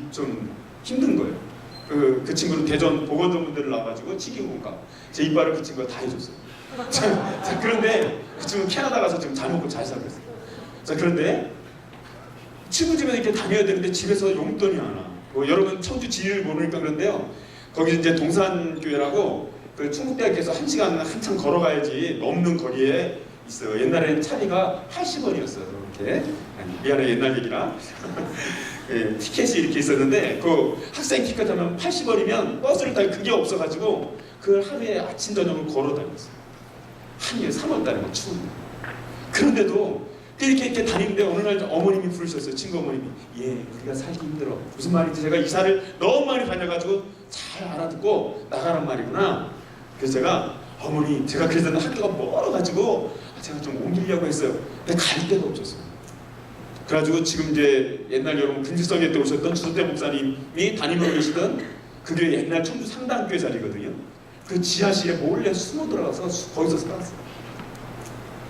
[SPEAKER 2] 좀 힘든 거예요. 그 친구는 대전 보건전문대를 나와가지고 치기공과 제 이빨을 그 친구가 다 해줬어요. 자, 그런데 그 친구는 캐나다 가서 지금 잘 먹고 잘 살고 있어요. 자, 그런데 친구 집에 이렇게 다녀야 되는데 집에서 용돈이 안 와. 여러분 청주 지리를 모르니까 그런데요. 거기 이제 동산교회라고 그 충북대학교에서 1시간 한참 걸어가야지 넘는 거리에 있어요. 옛날에는 차비가 80원이었어요. 이렇게 미안해 옛날 얘기라. 예, 티켓이 이렇게 있었는데 그 학생 티켓 하면 80원이면 버스를 타기 그게 없어가지고 그걸 하루에 아침 저녁을 걸어 다녔어요. 한해 3월달에 막 추운데. 그런데도 이렇게 다니는데 어느 날 어머님이 부르셨어요. 친구 어머님이. 우리가 살기 힘들어. 무슨 말인지 제가 이사를 너무 많이 다녀가지고 잘 알아듣고 나가란 말이구나. 그래서 제가 어머니 제가 그래서 학교가 멀어가지고 제가 좀 옮기려고 했어요. 근데 갈 데가 없었어요. 그래가지고 지금 이제 옛날 여러분 금지성에 때 오셨던 주대 목사님이 담임으로 계시던 그게 옛날 청주 상당교회 자리거든요. 그 지하실에 몰래 숨어 들어가서 거기서 살았어요.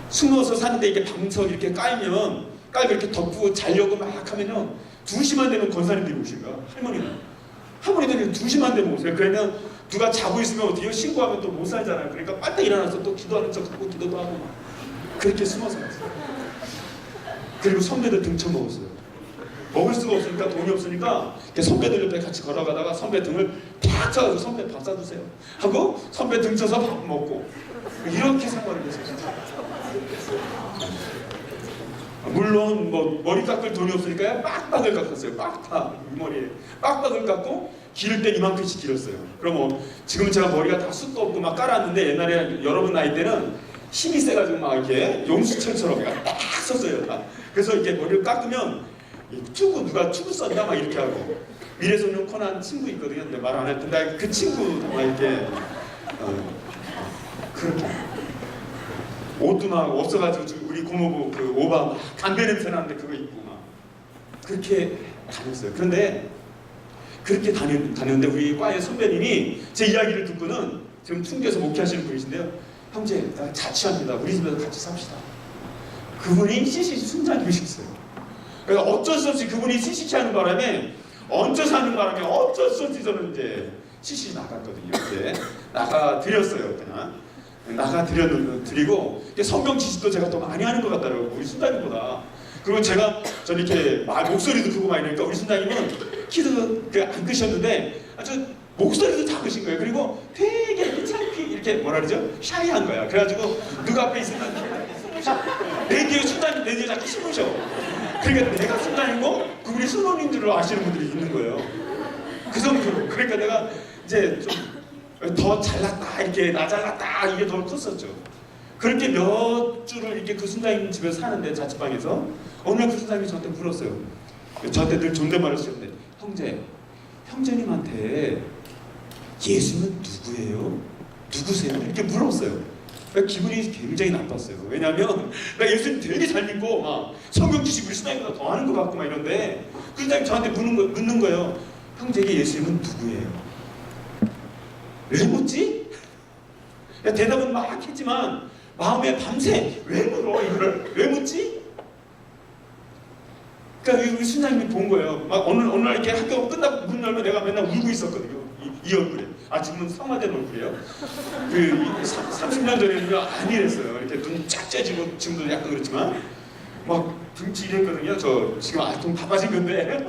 [SPEAKER 2] 숨어서 사는데 이게 방석 이렇게 깔고 이렇게 덮고 자려고 막 하면요 2시만 되면 권사님들이 오신 거야. 할머니들이 2시만 되면 오세요. 그러면 누가 자고 있으면 어떻게 신고하면 또 못 살잖아요. 그러니까 빨리 일어나서 또 기도하는 척하고 기도도 하고 막 그렇게 숨어서 갔어요. 그리고 선배들 등쳐먹었어요. 먹을 수가 없으니까 돈이 없으니까 선배들 옆에 같이 걸어가다가 선배 등을 팍 쳐가지고 선배 밥 사주세요 하고 선배 등쳐서 밥 먹고 이렇게 생활을 했어요. 물론 뭐 머리 깎을 돈이 없으니까 빡빡을 깎았어요. 빡빡 이 머리에 빡빡을 깎고 기를 때 이만큼씩 길었어요. 그럼 지금은 제가 머리가 다 숱도 없고 막 깔았는데 옛날에 여러분 나이 때는 힘이 세가지고 막 이렇게 용수철처럼 딱 썼어요. 다. 그래서 이렇게 머리를 깎으면 누가 투구 썼나 막 이렇게 하고 미래소년 코난 친구 있거든요. 근데 말 안 했던데 그 친구 막 이렇게 그렇게 옷도 막 없어가지고 우리 고모부 그 오바 막 담배 냄새 나는데 그거 입고 막 그렇게 다녔어요. 그런데 그렇게 다녔는데 우리 과의 선배님이 제 이야기를 듣고는 지금 충주에서 목회하시는 분이신데요. 형제 나 자취합니다. 우리 집에서 같이 삽시다. 그분이 CCC 순장님이셨어요. 그래서 어쩔 수 없이 그분이 CCC 하는 바람에 얹혀서 하는 바람에 어쩔 수 없이 저는 이제 CCC 나갔거든요. 이렇게 나가드렸어요. 그냥 나가드리고 성경 지식도 제가 더 많이 하는 것 같더라고요. 우리 순장님보다. 그리고 저는 이렇게 목소리도 크고 막 이러니까 우리 순장님은 키도 안 크셨는데 아주 목소리도 작으신 거예요. 그리고 되게 이렇게 창피 이렇게 뭐라 그러죠? 샤이한 거야. 그래가지고 누가 앞에 있으면 내 뒤에 순장님 내 뒤에 자꾸 숨으셔. 그러니까 내가 순장이고 그분이 순원인 줄 아시는 분들이 있는 거예요. 그 정도로. 그러니까 내가 이제 좀 더 잘났다 이렇게 나 잘났다 이게 더 컸었죠. 그렇게 몇 주를 이렇게 그 순장님 집에서 사는데 자취방에서 어느 날 그 순장님이 저한테 물었어요. 저한테 늘 존댓말을 쓰는데 형제님한테 예수는 누구예요? 누구세요? 이렇게 물었어요. 기분이 굉장히 나빴어요. 왜냐하면 나 예수님 되게 잘 믿고 막 성경 지식 우리 순장님보다 더 하는 것 같고 막 이런데 그 순장님 저한테 묻는 거예요. 형제에게 예수님은 누구예요? 왜 묻지? 대답은 막 했지만 마음에 밤새 왜 물어 이거를 왜 묻지? 그러니까 우리 순장님이 본 거예요. 막 어느 날 이렇게 학교 끝나고 문 열면 내가 맨날 울고 있었거든요. 이 얼굴에. 지금은 성화된 얼굴이에요. 30년 전에는 안 이랬어요. 이렇게 눈 쫙 째지고 지금도 약간 그렇지만 막 등치 이랬거든요. 저 지금 좀 바빠진 건데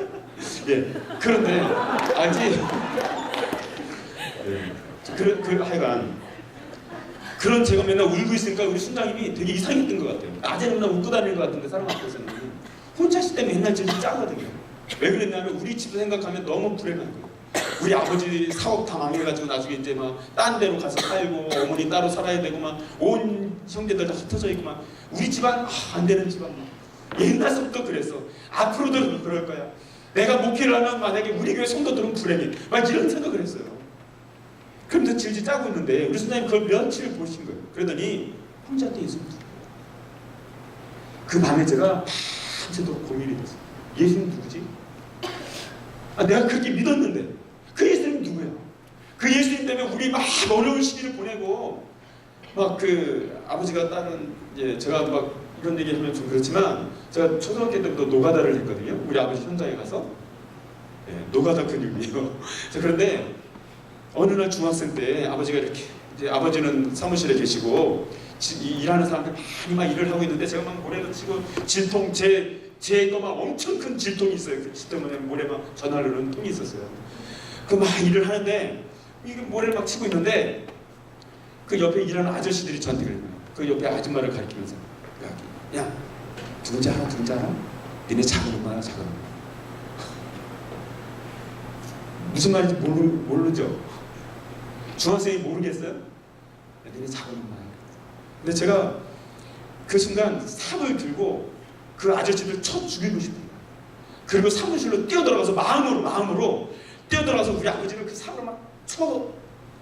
[SPEAKER 2] 예. 그런데 아직 예. 하여간 그런 제가 맨날 울고 있으니까 우리 순장님이 되게 이상했던 것 같아요. 낮에는 맨날 웃고 다니는 것 같은데 사람 앞에서는 혼자 있을 때 맨날 질질 짜거든요. 왜 그랬냐면 우리 집을 생각하면 너무 불행한 거예요. 우리 아버지 사업 다 망해가지고 나중에 이제 막 딴 데로 가서 살고 어머니 따로 살아야 되고 막 온 형제들 다 흩어져 있고 막 우리 집안 안 되는 집안 막 옛날부터 그랬어. 앞으로도 그럴 거야. 내가 목회를 하면 만약에 우리 교회 성도들은 불행해. 막 이런 생각을 했어요. 그러면서 질질 짜고 있는데 우리 선생님 그걸 며칠 보신 거예요. 그러더니 혼자 때 예수님 그 밤에 제가 밤새도록 고민이 됐어요. 예수님 누구지? 내가 그렇게 믿었는데 그 예수님 누구야? 그 예수님 때문에 우리 막 어려운 시기를 보내고 막 그 아버지가 다른 이제 제가 막 이런 얘기하면 좀 그렇지만 제가 초등학교 때부터 노가다를 했거든요. 우리 아버지 현장에 가서 노가다 근육이에요. 그런데 어느 날 중학생 때 아버지가 이렇게 이제 아버지는 사무실에 계시고 일하는 사람들 많이 막 일을 하고 있는데 제가 막 모래도 치고 질통 제 거만 엄청 큰 질통이 있어요. 그 질통에 모래 막 전화를 넣는 통이 있었어요. 그 막 일을 하는데 이게 모래를 막 치고 있는데 그 옆에 일하는 아저씨들이 저한테 그래요. 그 옆에 아줌마를 가리키면서 야 누군지 알아? 니네 작은 엄마야 작은 엄마. 무슨 말인지 모르죠? 중학생이 모르겠어요? 니네 작은 엄마야. 근데 제가 그 순간 삽을 들고 그 아저씨들 쳐 죽이고 싶은 거예요. 그리고 사무실로 뛰어들어가서 마음으로 뛰어들어가서 우리 아버지를 그 삽으로 막 쳐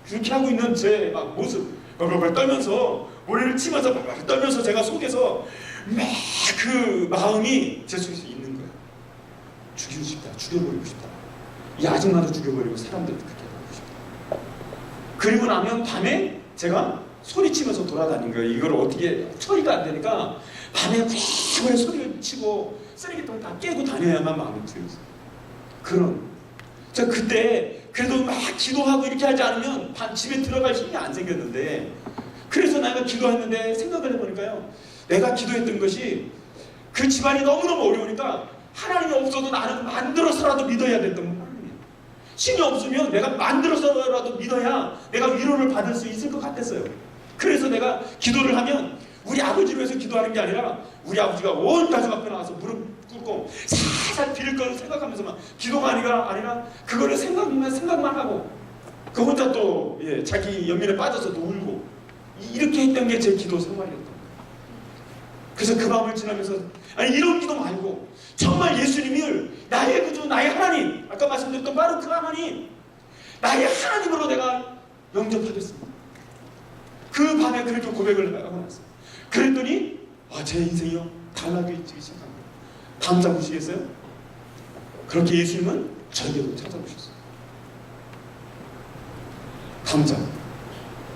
[SPEAKER 2] 그렇게 하고 있는 제 막 모습 벌벌 떨면서 모래를 치면서 벌벌 떨면서 제가 속에서 막 그 마음이 제 속에서 있는 거예요. 죽이고 싶다. 죽여버리고 싶다. 이 아줌마도 죽여버리고 사람들도 그렇게 하고 싶다. 그리고 나면 밤에 제가 소리치면서 돌아다닌 거예요. 이걸 어떻게 처리가 안 되니까 밤에 구레구레 소리를 치고 쓰레기통 다 깨고 다녀야만 마음이 트였어요. 제가 그때 그래도 막 기도하고 이렇게 하지 않으면 집에 들어갈 힘이 안 생겼는데 그래서 내가 기도했는데 생각을 해보니까요. 내가 기도했던 것이 그 집안이 너무너무 어려우니까 하나님이 없어도 나는 만들어서라도 믿어야 됐던 거예요. 신이 없으면 내가 만들어서라도 믿어야 내가 위로를 받을 수 있을 것 같았어요. 그래서 내가 기도를 하면 우리 아버지를 위해서 기도하는 게 아니라 우리 아버지가 온 가족 앞에 나와서 무릎 꿇고 살살 빌을 거를 생각하면서만 기도가 아니라 그거를 생각만 하고 그 혼자 또 자기 연민에 빠져서 또 울고 이렇게 했던 게 제 기도 생활이었던 거예요. 그래서 그 밤을 지나면서 이런 기도 말고 정말 예수님을 나의 구주 나의 하나님 아까 말씀드렸던 바로 그 하나님 나의 하나님으로 내가 영접하겠습니다. 그 밤에 그렇게 고백을 하고 났어요. 그랬더니 제 인생이요 달라지기 시작한 거예요. 다음 장 보시겠어요? 그렇게 예수님은 저에게도 찾아오셨어요. 다음 장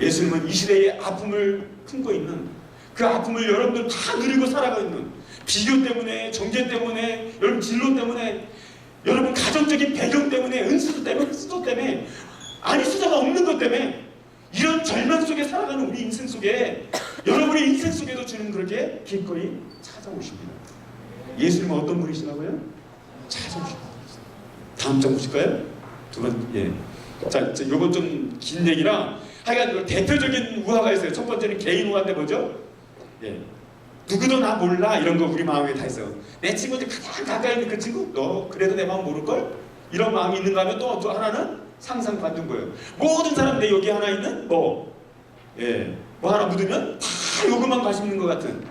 [SPEAKER 2] 예수님은 이 시대의 아픔을 품고 있는 그 아픔을 여러분들 다 누리고 살아가고 있는 비교 때문에 정죄 때문에 여러분 진로 때문에 여러분 가정적인 배경 때문에 은수도 때문에 수저가 없는 것 때문에 이런 절망 속에 살아가는 우리 인생 속에 여러분의 인생 속에도 주는 그렇게 기꺼이 찾아오십니다. 예수님은 어떤 분이시라고요? 찾아오십니다. 다음 장 보실까요? 두 번, 자, 요건 좀 긴 얘기라 하여간 대표적인 우화가 있어요. 첫 번째는 개인 우화인데 뭐죠? 누구도 나 몰라 이런 거 우리 마음에 다 있어요. 내 친구들 가장 가까이 있는 그 친구 너 그래도 내 마음 모를걸? 이런 마음이 있는가 하면 또 하나는 상상 받는 거예요. 모든 사람들 여기 하나 있는 뭐 하나 묻으면 다 요것만 관심 있는 것 같은.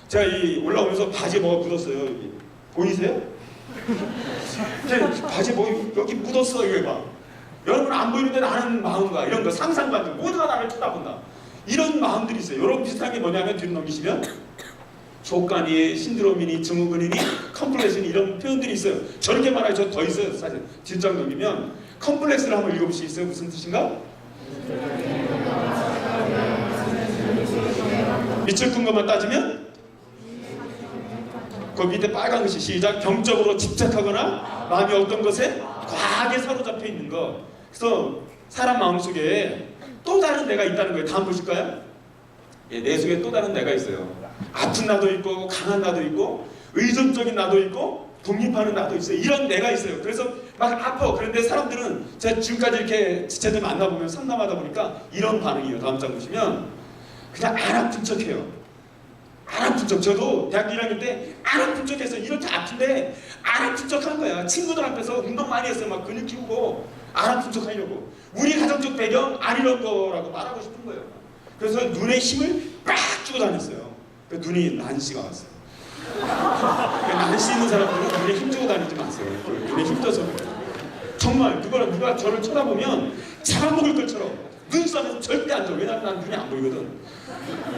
[SPEAKER 2] 제가 이 올라오면서 바지에 뭐가 묻었어요. 여기. 보이세요? 바지 뭐 여기 묻었어 이거 봐. 여러분 안 보이는데 나는 마음과 이런 거 상상받는 모두가 나를 쳐다본다. 이런 마음들이 있어요. 여러분 비슷한 게 뭐냐면 뒤로 넘기시면 족간이, 신드롬이니, 증후군이니, 컴플렉스니 이런 표현들이 있어요. 저렇게 말하기 저 더 있어요. 사실 뒷장 넘기면 컴플렉스를 한번 읽어볼 수 있어요. 무슨 뜻인가? 밑줄 큰 것만 따지면 그 밑에 빨간 것이 시작 병적으로 집착하거나 마음이 어떤 것에 과하게 사로잡혀 있는 것. 그래서 사람 마음속에 또 다른 내가 있다는 거예요. 다음 보실까요? 내 속에 또 다른 내가 있어요. 아픈 나도 있고 강한 나도 있고 의존적인 나도 있고 독립하는 나도 있어요. 이런 내가 있어요. 그래서 막 아파. 그런데 사람들은 제가 지금까지 이렇게 지체들 만나보면 상담하다 보니까 이런 반응이에요. 다음 장 보시면 그냥 안 아픈 척해요. 안 아픈 척. 저도 대학교 1학년 때 안 아픈 척해서 이렇게 아픈데 안 아픈 척한 거야. 친구들 앞에서 운동 많이 했어요. 막 근육 키우고 안 아픈 척 하려고. 우리 가정적 배경 안 이런 거라고 말하고 싶은 거예요. 그래서 눈에 힘을 빡 주고 다녔어요. 그 눈이 난시가 왔어요. 난시 있는 사람들은 눈에 힘주고 다니지 마세요. 눈에 힘줘서 그래요. 정말 누가 저를 쳐다보면 잡아먹을 것처럼 눈싸움에서 절대 안 줘. 왜냐면 난 눈이 안 보이거든.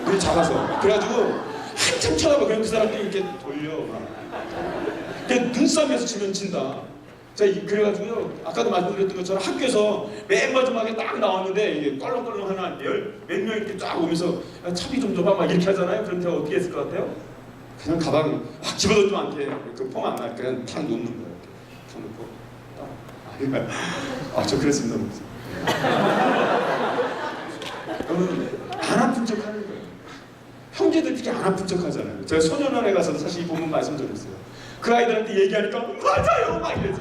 [SPEAKER 2] 눈이 작아서. 그래가지고 한참 쳐다봐. 그냥 그 사람들이 이렇게 돌려. 그냥 눈싸움에서 지면 진다. 제가 그래가지고요. 아까도 말씀드렸던 것처럼 학교에서 맨 마지막에 딱 나왔는데 이게 껄렁껄렁 하나 몇 명 이렇게 쫙 오면서 차비 좀 줘봐 막 이렇게 하잖아요. 그럼 제가 어떻게 했을 것 같아요? 그냥 가방 확 집어넣지 않게 그 폼 안 나. 그냥 탁 놓는 거예요. 탁 놓고 저 그랬습니다. 그러면 안 아픈 척 하는 거예요. 형제들 특히 안 아픈 척 하잖아요. 제가 소년원에 가서도 사실 이 부분 말씀드렸어요. 그 아이들한테 얘기하니까 맞아요 막 이러지.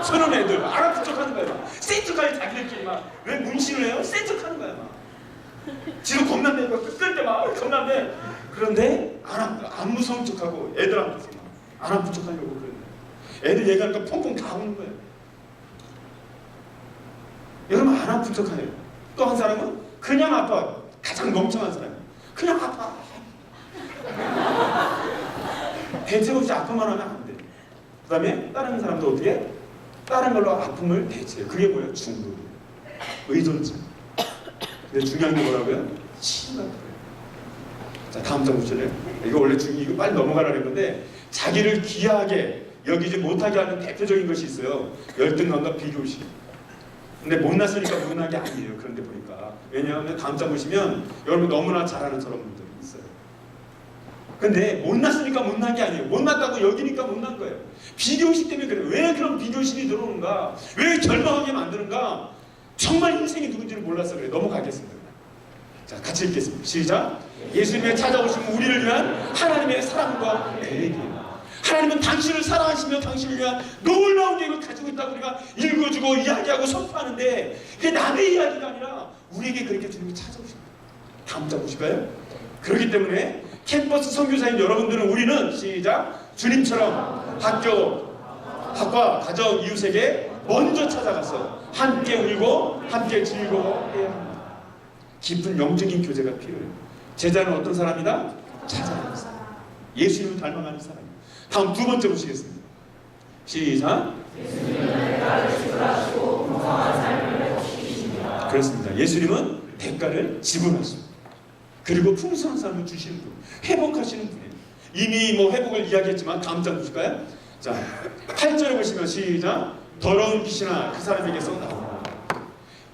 [SPEAKER 2] 소년 애들 안 아픈 척 하는 거야. 센 척하지 자기들끼리 막. 왜 문신을 해요? 센 척 하는 거야 막. 지금 겁난데 끌 때 막 겁난데. 그런데 안 무서운 척하고 애들한테서 안 아픈 척하려고 그러는 거예요. 애들 얘기하니까 펑펑 다 우는 거예요. 여러분 안 아픈 척하네요. 또 한 사람은 그냥 아파. 가장 멍청한 사람. 그냥 아파. 대책 없이 아프만 하면 안 돼. 그 다음에 다른 사람도 어떻게 해? 다른 걸로 아픔을 대체해. 그게 뭐예요? 중독. 의존증. 근데 중요한 게 뭐라고요? 치유가 필요해요. 자, 다음 장 보실래요? 이거 원래 이거 빨리 넘어가라는 건데 자기를 귀하게 여기지 못하게 하는 대표적인 것이 있어요. 열등감과 비교심. 근데 못났으니까 못난 게 아니에요. 그런데 보니까. 왜냐하면 다음 장 보시면 여러분 너무나 잘 아는 저런 분들이 있어요. 근데 못났으니까 못난 게 아니에요. 못났다고 여기니까 못난 거예요. 비교심 때문에 그래요. 왜 그런 비교심이 들어오는가? 왜 절망하게 만드는가? 정말 인생이 누군지를 몰라서 그래요. 넘어가겠습니다. 자, 같이 읽겠습니다. 시작. 예수님의 찾아오신 우리를 위한 하나님의 사랑과 계획이에요. 하나님은 당신을 사랑하시며 당신을 위한 놀라운 계획을 가지고 있다고 우리가 읽어주고 이야기하고 선포하는데 그게 남의 이야기가 아니라 우리에게 그렇게 주님이 찾아오십니다. 다음 장 보실까요? 그렇기 때문에 캠퍼스 선교사인 여러분들은 우리는 시작 주님처럼 학과, 가정, 이웃에게 먼저 찾아가서 함께 울고 함께 즐거워해야 합니다. 깊은 영적인 교제가 필요해요. 제자는 어떤 사람이다? 찾아가는 사람. 예수님을 닮아가는 사람입니다. 다음 두 번째 보시겠습니다. 시작. 그렇습니다. 예수님은 대가를 지불하시고 그리고 풍성한 삶을 주시는 분, 회복하시는 분이에요. 이미 뭐 회복을 이야기했지만 다음 장 보실까요? 자, 8절에 보시면 시작. 더러운 귀신아 그 사람에게서 나오라.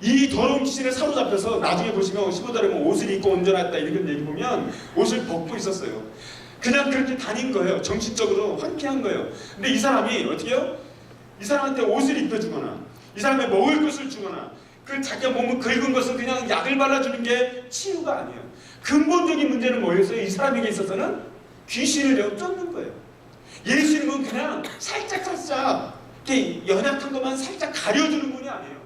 [SPEAKER 2] 이 더러운 귀신에 사로잡혀서 나중에 보시면 15절에 뭐 옷을 입고 온전했다 이런 얘기 보면 옷을 벗고 있었어요. 그냥 그렇게 다닌 거예요. 정신적으로 황폐한 거예요. 근데 이 사람이 어떻게 해요? 이 사람한테 옷을 입혀주거나 이 사람의 먹을 것을 주거나 그 자기가 몸을 긁은 것은 그냥 약을 발라주는 게 치유가 아니에요. 근본적인 문제는 뭐였어요? 이 사람에게 있어서는 귀신을 쫓는 거예요. 예수님은 그냥 살짝 이렇게 연약한 것만 살짝 가려주는 분이 아니에요.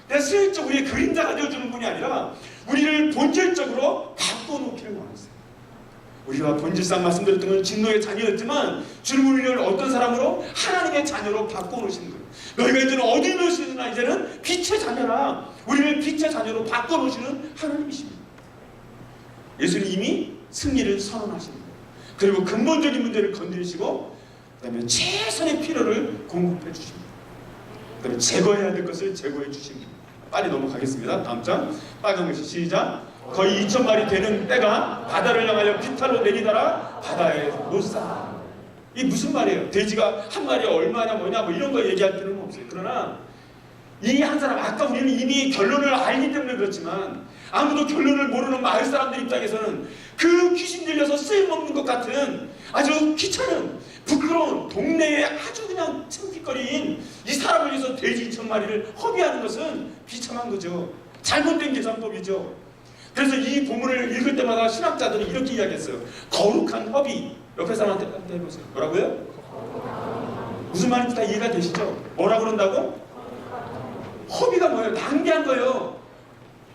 [SPEAKER 2] 그냥 슬쩍 우리의 그림자 가려주는 분이 아니라 우리를 본질적으로 바꿔놓기를 원하세요. 우리가 본질상 말씀드렸던 건 진노의 자녀였지만 주님은 우리를 어떤 사람으로? 하나님의 자녀로 바꿔놓으시는 거예요. 너희가 이제는 어디 놓으시느냐 이제는 빛의 자녀라. 우리를 빛의 자녀로 바꿔놓으시는 하나님이십니다. 예수님 이미 승리를 선언하십니다. 그리고 근본적인 문제를 건드리시고 그 다음에 최선의 필요를 공급해 주십니다. 그 다음에 제거해야 될 것을 제거해 주십니다. 빨리 넘어가겠습니다. 다음 장 빨간 글씨 시작. 거의 2,000마리 되는 떼가 바다를 향하여 비탈로 내리다라 바다에 못 사. 이게 무슨 말이에요? 돼지가 한 마리에 얼마냐 뭐냐 뭐 이런 거 얘기할 필요는 없어요. 그러나 이 한 사람 아까 우리는 이미 결론을 알기 때문에 그렇지만 아무도 결론을 모르는 마을 사람들 입장에서는 그 귀신 들려서 쓸모없는 것 같은 아주 귀찮은 부끄러운 동네에 아주 그냥 창피거리인 이 사람을 위해서 돼지 2,000마리를 허비하는 것은 비참한 거죠. 잘못된 계산법이죠. 그래서 이 본문을 읽을 때마다 신학자들이 이렇게 이야기했어요. 거룩한 허비. 옆에 사람한테 해보세요. 뭐라고요? 무슨 말인지 다 이해가 되시죠? 뭐라 그런다고? 허비가 뭐예요? 낭비한 거예요.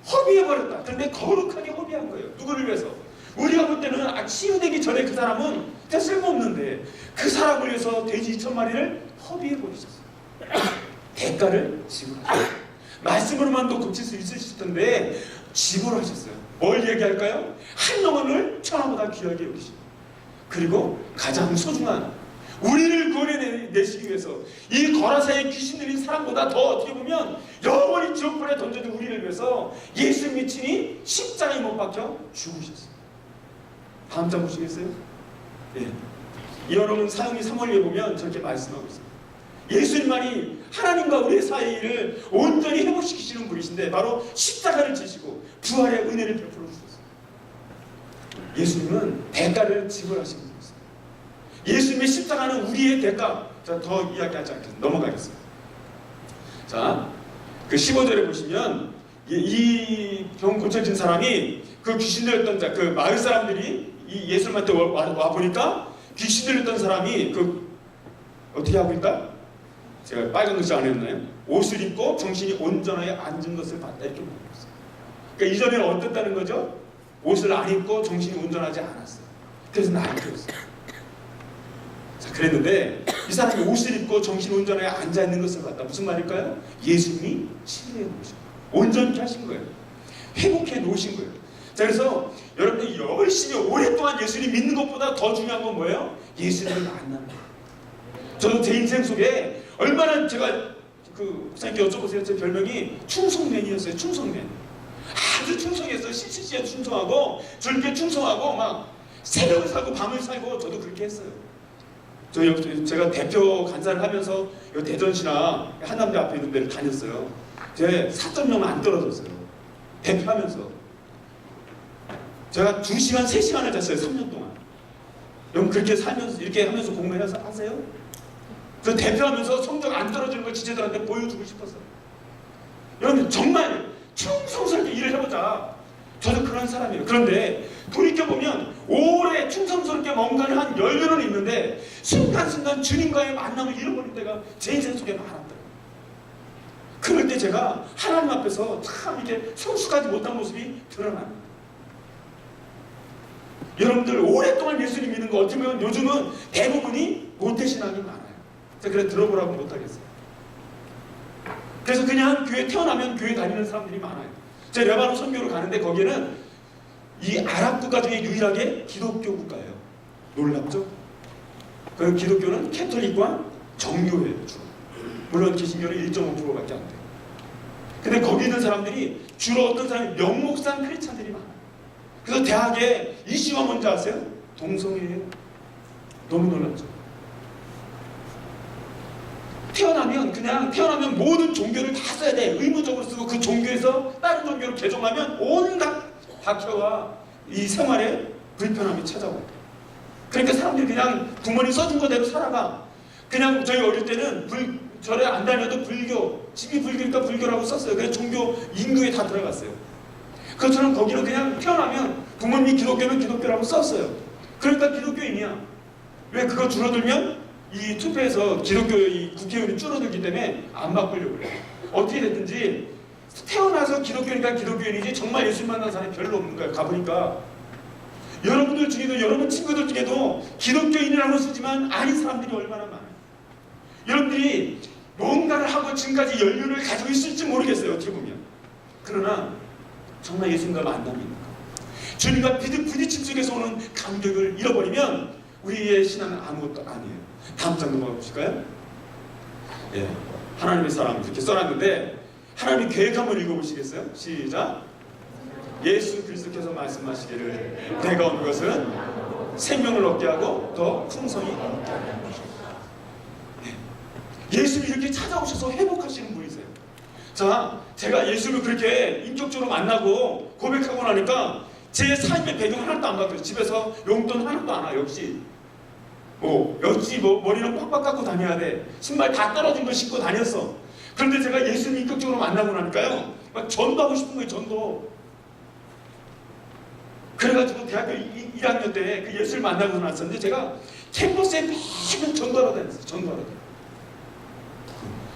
[SPEAKER 2] 허비해버렸다. 그런데 거룩하게 허비한 거예요. 누구를 위해서? 우리가 볼 때는 치유되기 전에 그 사람은 진짜 쓸모없는데 그 사람을 위해서 돼지 2,000마리를 허비해버리셨어요. 대가를 지불하셨어요. 말씀으로만도 고칠 수 있으실 텐데 지불하셨어요. 뭘 얘기할까요? 한 영혼을 천하보다 귀하게 여기시고, 그리고 가장 소중한 우리를 구원해내시기 위해서 이 거라사의 귀신 들린 사람보다 더 어떻게 보면 영원히 지옥불에 던져도 우리를 위해서 예수님이 친히 십자가에 못 박혀 죽으셨어요. 다음 장 보시겠어요? 예. 여러분 사형리 3월에 보면 저렇게 말씀하고 있어요. 예수님만이 하나님과 우리의 사이를 온전히 회복시키시는 분이신데 바로 십자가를 지시고 부활의 은혜를 베풀어 주셨어요. 예수님은 대가를 지불하신 분이세요. 예수님의 십자가는 우리의 대가. 자, 더 이야기하지 않겠습니다. 넘어가겠습니다. 자, 그 15절에 보시면 이 병 고쳐진 사람이 그 귀신 들렸던 자, 그 마을 사람들이 이 예수님한테 와 보니까 귀신 들렸던 사람이 그 어떻게 하고 있다? 제가 빨간 글씨 안 했나요? 옷을 입고 정신이 온전하게 앉은 것을 봤다 이렇게 보고 있어요. 그러니까 이전에는 어땠다는 거죠? 옷을 안 입고 정신이 온전하지 않았어요. 그래서 나이트였어요. 자, 그랬는데 이 사람이 옷을 입고 정신 온전하게 앉아 있는 것을 봤다. 무슨 말일까요? 예수님이 치료해 놓으신 거예요. 온전케 하신 거예요. 회복해 놓으신 거예요. 자, 그래서 여러분들이 열심히 오랫동안 예수님 믿는 것보다 더 중요한 건 뭐예요? 예수님을 만나는 거예요. 저도 제 인생 속에 얼마나 제가 그 목사님께 여쭤보세요. 제 별명이 충성맨이었어요. 충성맨. 아주 충성했어요. CCC에 충성하고 줄게 충성하고 막 새벽을 살고 밤을 살고 저도 그렇게 했어요. 제가 대표 간사를 하면서 대전시나 한남대 앞에 있는 데를 다녔어요. 제 4.0은 안 떨어졌어요. 대표하면서 제가 2시간, 3시간을 잤어요. 3년 동안. 여러분 그렇게 살면서 이렇게 하면서 공부해서 하세요? 그 대표하면서 성적 안 떨어지는 걸 지체들한테 보여주고 싶었어요. 여러분 정말 충성스럽게 일을 해보자. 저도 그런 사람이에요. 그런데 돌이켜보면 오래 충성스럽게 뭔가를 한 연륜은 있는데 순간순간 주님과의 만남을 잃어버릴 때가 제 인생 속에 많았다. 그럴 때 제가 하나님 앞에서 참 이렇게 성숙하지 못한 모습이 드러납니다. 여러분들 오랫동안 예수님 믿는 거 어떻게 보면 요즘은 대부분이 모태신앙이 많아요. 그래서 들어보라고 못하겠어요. 그래서 그냥 교회 태어나면 교회 다니는 사람들이 많아요. 제가 레바논 선교를 가는데 거기에는 이 아랍 국가 중에 유일하게 기독교 국가예요. 놀랍죠? 그 기독교는 캐톨릭과 정교회예요. 물론 개신교는 1.5%밖에 안 돼요. 근데 거기 있는 사람들이 주로 어떤 사람이 명목상 크리스찬들이 많아요. 그래서 대학에 이슈가 뭔지 아세요? 동성애예요. 너무 놀랍죠? 태어나면 모든 종교를 다 써야 돼. 의무적으로 쓰고 그 종교에서 다른 종교로 개종하면 온갖 박해와 이 생활에 불편함이 찾아와요. 그러니까 사람들이 그냥 부모님 써준 거대로 살아가. 그냥 저희 어릴 때는 절에 안 다녀도 불교, 집이 불교니까 불교라고 썼어요. 그래서 종교 인구에 다 들어갔어요. 그것처럼 거기는 그냥 태어나면 부모님이 기독교는 기독교라고 썼어요. 그러니까 기독교인이야. 왜 그거 줄어들면 이 투표에서 기독교 이 국회의원이 줄어들기 때문에 안 바꾸려고 그래요. 어떻게 됐든지 태어나서 기독교니까 기독교인이지 정말 예수 만난 사람이 별로 없는 거예요. 가보니까 여러분들 중에도 여러분 친구들 중에도 기독교인이라고 쓰지만 아닌 사람들이 얼마나 많아요. 여러분들이 뭔가를 하고 지금까지 연륜을 가지고 있을지 모르겠어요. 어떻게 보면. 그러나 정말 예수님과 만남이 있는 거. 주님과 부딪힘 속에서 오는 감격을 잃어버리면 우리의 신앙은 아무것도 아니에요. 다음 장 넘어가 보실까요? 예, 하나님의 사랑 이렇게 써놨는데 하나님의 계획 한번 읽어보시겠어요? 시작. 예수 그리스도께서 말씀하시기를 내가 온 것은 생명을 얻게 하고 더 풍성히 얻게 하는 것이다. 예수님이 이렇게 찾아오셔서 회복하시는 분이세요. 자, 제가 예수를 그렇게 인격적으로 만나고 고백하고 나니까 제 삶의 배경 하나도 안 바뀌어요. 집에서 용돈 하나도 안 와요. 역시 머리는 빡빡 깎고 다녀야 돼. 신발 다 떨어진 거 신고 다녔어. 그런데 제가 예수님 인격적으로 만나고 나니까요, 막 전도하고 싶은 거예요. 전도. 그래가지고 대학교 1학년 때 그 예수를 만나고 나왔었는데 제가 캠퍼스에 매일 전도하러 다녔어요. 전도하러 다녔어요.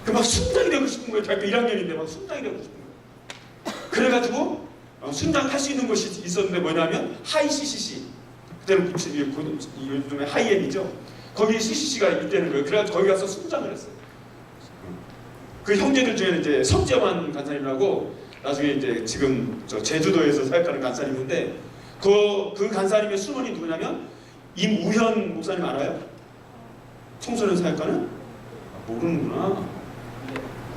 [SPEAKER 2] 그 막 순장이 되고 싶은 거예요. 대학교 1학년인데 막 순장이 되고 싶은 거예요. 그래가지고 순장 할 수 있는 곳이 있었는데 뭐냐면 하이 CCC, 그때는 요즘에 하이엠이죠. 거기 CCC가 있다는 거예요. 그래가지고 거기 가서 순장을 했어요. 그 형제들 중에는 이제 석재환 간사님이라고 나중에 이제 지금 저 제주도에서 사역하는 간사님인데 그 간사님의 수문이 누구냐면 임우현 목사님 알아요? 청소년 사역가는? 모르는구나.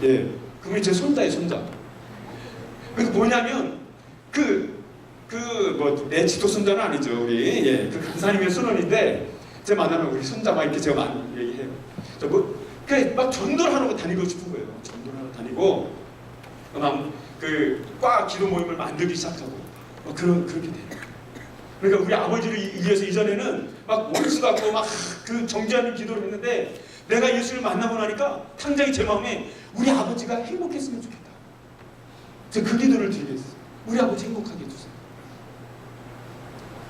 [SPEAKER 2] 예, 그분이 제 손자예요, 손자. 그러니까 뭐냐면 내 지도 손자는 아니죠, 우리. 예, 그 간사님의 손원인데 제가 만나면 우리 손자 막 이렇게 제가 많이 얘기해요. 막 전도를 하러 다니고 싶은 거예요. 전도를 하러 다니고 과 기도 모임을 만들기 시작하고 그렇게 돼요. 그러니까 우리 아버지를 위해서 이전에는 막 원수 같고 막 그 정죄하는 기도를 했는데 내가 예수를 만나고 나니까 당장에 제 마음에 우리 아버지가 행복했으면 좋겠다. 제가 그 기도를 드리겠어요. 우리 아버지 행복하게 해주세요.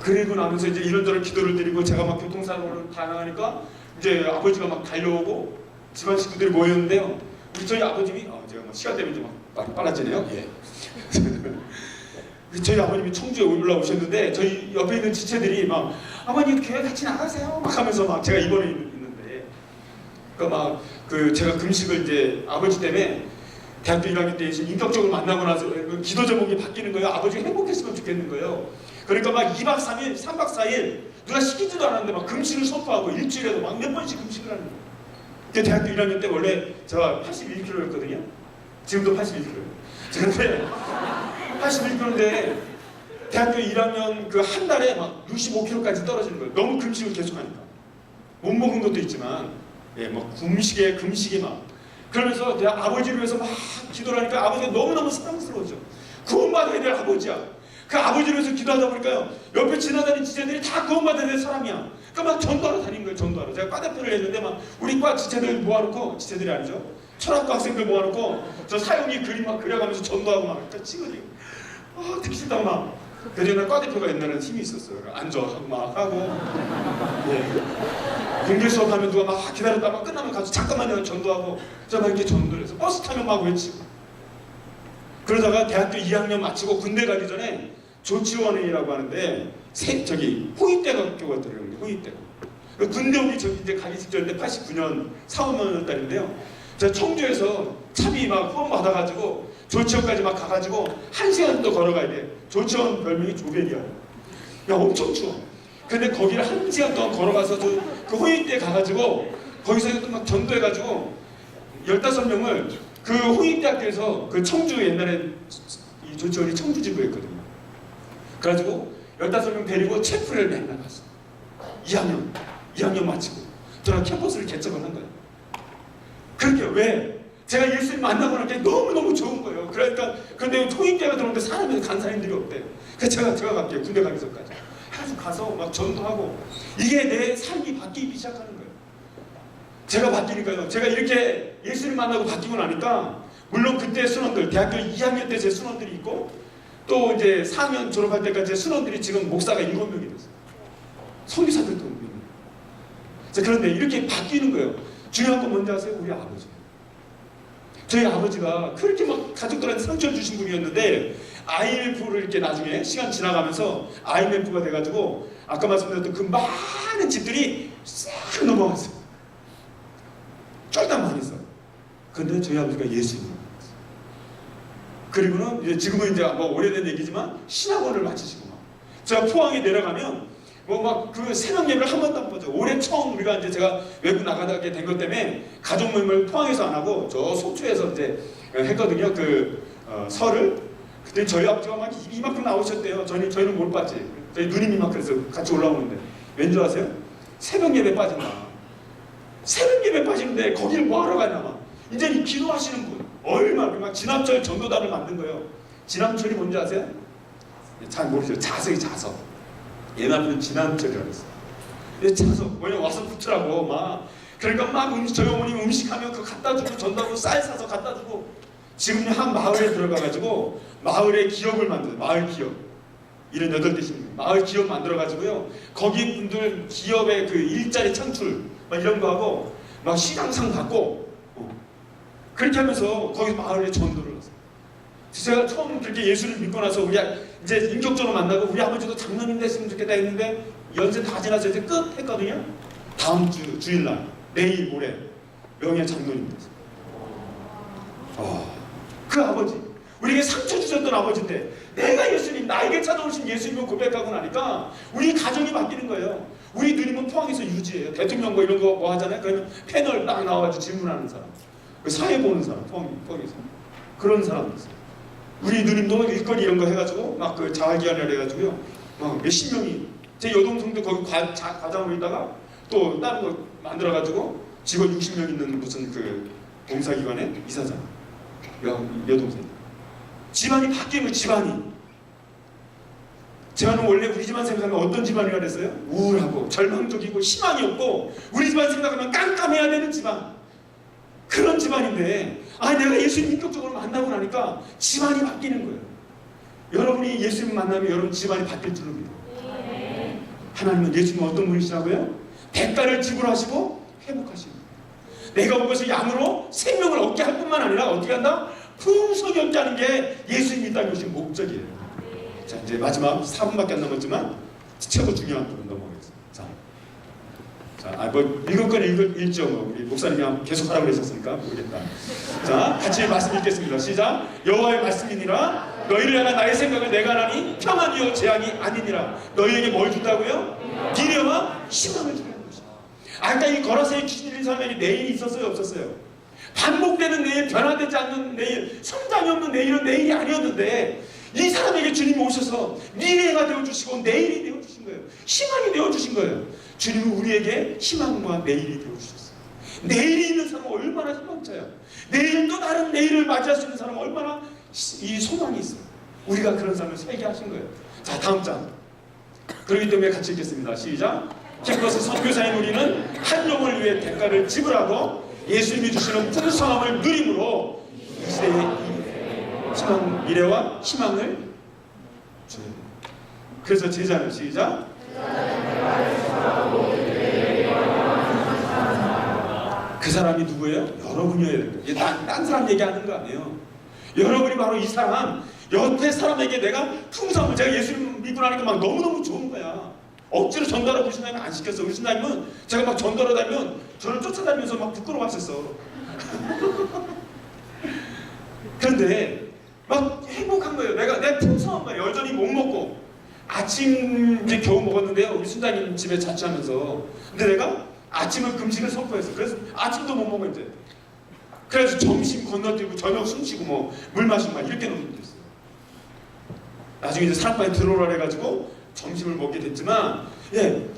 [SPEAKER 2] 그리고 나면서 이제 이런저런 기도를 드리고 제가 막 교통사고를 당하니까 이제 아버지가 막 달려오고 집안 식구들이 모였는데요. 저희 아버님이 제가 막 시간 때문에 좀 말이 빨라지네요. 예. 저희 아버님이 청주에 올라오셨는데 저희 옆에 있는 지체들이 막 아버님 교회 같이 나가세요 막 하면서 막 제가 입원해 있는데 제가 금식을 이제 아버지 때문에 대학교 1학년 때 인격적으로 만나고 나서 기도 제목이 바뀌는 거예요. 아버지가 행복했으면 좋겠는 거예요. 그러니까 막 2박 3일, 3박 4일 누가 시키지도 않았는데 막 금식을 선포하고 일주일에도 막 몇 번씩 금식을 하는 거예요. 대학교 1학년 때 원래 제가 81kg였거든요. 지금도 81kg예요. 그런데 81kg인데 대학교 1학년 그 한 달에 막 65kg까지 떨어지는 거예요. 너무 금식을 계속하니까. 못 먹은 것도 있지만 막 금식에 막 그러면서 내가 아버지를 위해서 막 기도를 하니까 아버지가 너무너무 사랑스러워져. 구원받아야 될 아버지야. 그 아버지를 위해서 기도하다 보니까요 옆에 지나다니는 지체들이 다 구원받아야 될 사람이야. 그러니까 막 전도하러 다니는 거예요. 전도하러. 제가 과 대표를 했는데 막 우리 과 지체들 모아놓고, 지체들이 아니죠, 철학과 학생들 모아놓고 저 사용이 그림 막 그려가면서 전도하고 막 찍어지고 듣기 싫다고 막. 그전에 과 대표가 옛날에는 힘이 있었어요. 앉아 하고 막 하고 공개 수업하면 누가 막 기다렸다 막 끝나면 가서 잠깐만요 전도하고 제가 막 이렇게 전도를 해서 버스 타면 막 외치고 그러다가 대학교 2학년 마치고 군대 가기 전에 조치원이라고 하는데 호위대가 학교가 들어오는데 호위대가 군대 오기 전 이제 가기 직전인데 89년 4, 5월 달인데요. 제가 청주에서 차비 막 후원 받아가지고 조치원까지 막 가가지고 1시간 또 걸어가야 돼. 조치원 별명이 조벨이야. 야 엄청 추워. 근데 거기를 1시간 동안 걸어가서 그 호위대 가가지고 거기서 또 막 전도해가지고 15명을 그 호위대 학교에서 그 청주 옛날에 이 조치원이 청주 지부였거든요. 그래가지고 15명 데리고 체프를 맨날 갔어. 2학년 마치고 저랑 캠퍼스를 개척을 한 거예요. 그렇게 왜? 제가 예수님 만나고 나니까 너무너무 좋은 거예요. 그러니까 근데 호위대가 들어오는데 사람이 간사님들이 없대. 그래서 제가 갈게요. 군대 가기 전까지. 계속 가서 막 전도하고 이게 내 삶이 바뀌기 시작하는 거예요. 제가 바뀌니까요. 제가 이렇게 예수님 만나고 바뀌고 나니까 물론 그때 순원들 대학교 2학년 때 제 순원들이 있고 또 이제 4학년 졸업할 때까지 제 순원들이 지금 목사가 7명이 됐어요. 선교사들도 있는. 그런데 이렇게 바뀌는 거예요. 중요한 건 뭔지 아세요? 우리 아버지. 저희 아버지가 그렇게 막 가족들한테 상처를 주신 분이었는데 IMF를 이렇게 나중에 시간 지나가면서 IMF가 돼가지고 아까 말씀드렸던 그 많은 집들이 싹 넘어갔어요. 쫄딱 많이 있어요. 근데 저희 아버지가 예수님을 만났어요. 그리고는 이제 지금은 이제 뭐 오래된 얘기지만 신학원을 마치시고 막 제가 포항에 내려가면 뭐 막 그 새벽 예배를 한 번도 안 보죠. 올해 처음 우리가 이제 제가 외국 나가게 된 것 때문에 가족 모임을 포항에서 안 하고 저 속초에서 이제 했거든요. 설을. 그때 저희 아버지가 막 이만큼 나오셨대요. 저희는 못 봤지. 저희 누님 이만큼해서 같이 올라오는데 왠지 아세요? 새벽 예배 빠진다. 새벽 예배 빠지는데 거기를 뭐 하러 가냐 막. 이제 이 기도하시는 분 얼마나 막 진압절 전도단을 만든 거예요. 진압절이 뭔지 아세요? 잘 모르죠. 자석. 옛날에는 진압절이라고 했어요. 자석 뭐냐 와서 붙으라고 막. 그러니까 막 저희 어머니 음식하면 그거 갖다 주고 전도하고 쌀 사서 갖다 주고. 지금 한 마을에 들어가가지고 마을의 기업을 만들어요. 마을 기업. 78대씩 마을 기업 만들어가지고요. 거기 분들 기업의 그 일자리 창출 막 이런 거 하고 막 시장상 받고 그렇게 하면서 거기 마을에 전도를 했어요. 제가 처음 그렇게 예수를 믿고 나서 우리 이제 인격적으로 만나고 우리 아버지도 장로님 됐으면 좋겠다 했는데 연세 다 지나서 이제 끝 했거든요. 다음 주일날 내일 모레 명예 장로님 됐어요. 그 아버지 우리에게 상처 주셨던 아버지인데 내가 예수님 나에게 찾아오신 예수님을 고백하고 나니까 우리 가정이 바뀌는 거예요. 우리 누님은 포항에서 유지해요. 대통령 뭐 이런 거 뭐 하잖아요. 그러면 패널 딱 나와가지고 질문하는 사람, 사회 보는 사람, 포항에서 그런 사람 있어요. 우리 누님도 일거리 이런 거 해가지고 막 그 자활기관을 해가지고요, 막 몇십 명이 제 여동생도 거기 과장으로 있다가 또 다른 거 만들어가지고 직원 60명 있는 무슨 그 봉사기관의 이사장, 여동생. 집안이 바뀌는 집안이. 집안은 원래 우리 집안 생각하면 어떤 집안이라 그랬어요? 우울하고 절망적이고 희망이 없고 우리 집안 생각하면 깜깜해야 되는 집안. 그런 집안인데 내가 예수님 인격적으로 만나고 나니까 집안이 바뀌는 거예요. 여러분이 예수님 만나면 여러분 집안이 바뀔 줄로 믿어요. 하나님은 예수님 어떤 분이시라고요? 대가를 지불하시고 회복하시는 거예요. 내가 먹어서 양으로 생명을 얻게 할 뿐만 아니라 어떻게 한다? 풍성히 얻게 하는 게 예수님이 있다는 것이 목적이에요. 자, 이제 마지막 4분밖에 안 남았지만 최고 중요한 부분 넘어가겠습니다. 뭐 읽을 건 읽죠. 뭐 우리 목사님이 계속 하라고 그러셨으니까 모르겠다. 자, 같이 말씀 읽겠습니다. 시작. 여호와의 말씀이니라. 너희를 향한 나의 생각을 내가 하나니 평안이요 재앙이 아니니라. 너희에게 뭘 준다고요? 미래와 희망을 주는 것이다. 아까 이 거라세에 귀신 들린 사람에게 내일이 있었어요, 없었어요? 반복되는 내일, 변화되지 않는 내일, 성장이 없는 내일은 내일이 아니었는데 이 사람에게 주님이 오셔서 미래가 되어주시고 내일이 되어주신 거예요. 희망이 되어주신 거예요. 주님은 우리에게 희망과 내일이 되어주셨어요. 내일이 있는 사람은 얼마나 희망차요. 내일 또 다른 내일을 맞이할 수 있는 사람은 얼마나 이 소망이 있어요. 우리가 그런 삶을 살게 하신 거예요. 자, 다음 장. 그렇기 때문에 같이 읽겠습니다. 시작. 캡버스 선교사인 우리는 한 영혼을 위해 대가를 지불하고 예수님이 주시는 풍성함을 누림으로 이 시대의 미래와 희망을 줘요. 그래서 제자는 시작. 그 사람이 누구예요? 여러분이어야 돼요. 이게 딴 사람 얘기하는 거 아니에요. 여러분이 바로 이 사람, 옆에 사람에게 내가 풍성함을, 제가 예수님 믿고 나니까 막 너무너무 좋은 거야. 억지로 전도하라고 우리 신랑이 안 시켰어. 우리 신랑님은 제가 막 전도하러 다니면 저를 쫓아다니면서 막 부끄러워하셨어. 그런데 막 행복한 거예요. 내가 풍성한 거예요. 여전히 못 먹고 아침 이제 겨우 먹었는데요. 우리 순장님 집에 자취하면서. 근데 내가 아침은 금식을 선포했어. 그래서 아침도 못 먹어 이제. 그래서 점심 건너뛰고 저녁 숨쉬고 뭐 물 마시고 막 이렇게 넘겼어요. 나중에 이제 사랑방에 들어오라 해가지고 점심을 먹게 됐지만,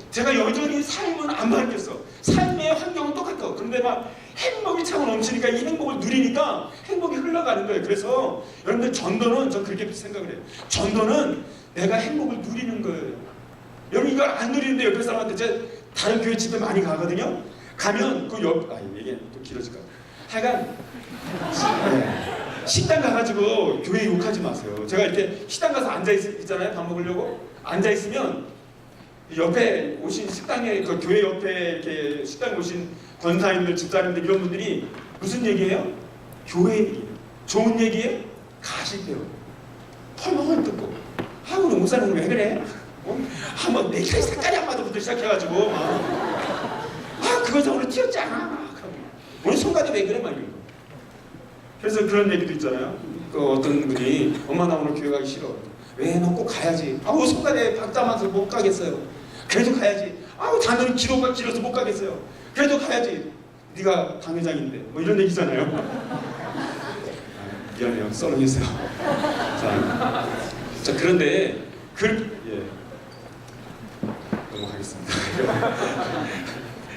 [SPEAKER 2] 제가 여전히 삶은 안 바뀌었어. 삶의 환경은 똑같아. 그런데 막 행복이 차고 넘치니까 이 행복을 누리니까 행복이 흘러가는 거예요. 그래서 여러분들 전도는 전 그렇게 생각을 해요. 전도는 내가 행복을 누리는 거예요. 여러분 이걸 안 누리는데 옆에 사람한테 제가 다른 교회 집에 많이 가거든요. 가면 그 이게 또 길어질까. 하여간 식당 가가지고 교회 욕하지 마세요. 제가 이렇게 식당 가서 앉아있잖아요. 밥 먹으려고. 앉아있으면 옆에 오신 식당에 그 교회 옆에 이렇게 식당에 오신 권사님들, 집사님들 이런 분들이 무슨 얘기예요? 교회 얘기예요. 좋은 얘기에 가실게요. 펄펄 뜯고 우리 목사님 왜 그래? 한번 내 색깔이 안 맞아부터 시작해가지고 그거 오늘 튀었잖아. 오늘 손가락이 왜 그래? 막 이런 거. 그래서 그런 얘기도 있잖아요. 그 어떤 분이 엄마 나 오늘 교회 가기 싫어. 왜? 너 꼭 가야지. 손가락에 박자 맞아서 못 가겠어요. 그래도 가야지. 자는 기도가 길어서 못 가겠어요. 그래도 가야지. 네가 당회장인데. 뭐 이런 얘기잖아요. 미안해요. 썰렁했어요. 자 그런데 넘어가겠습니다.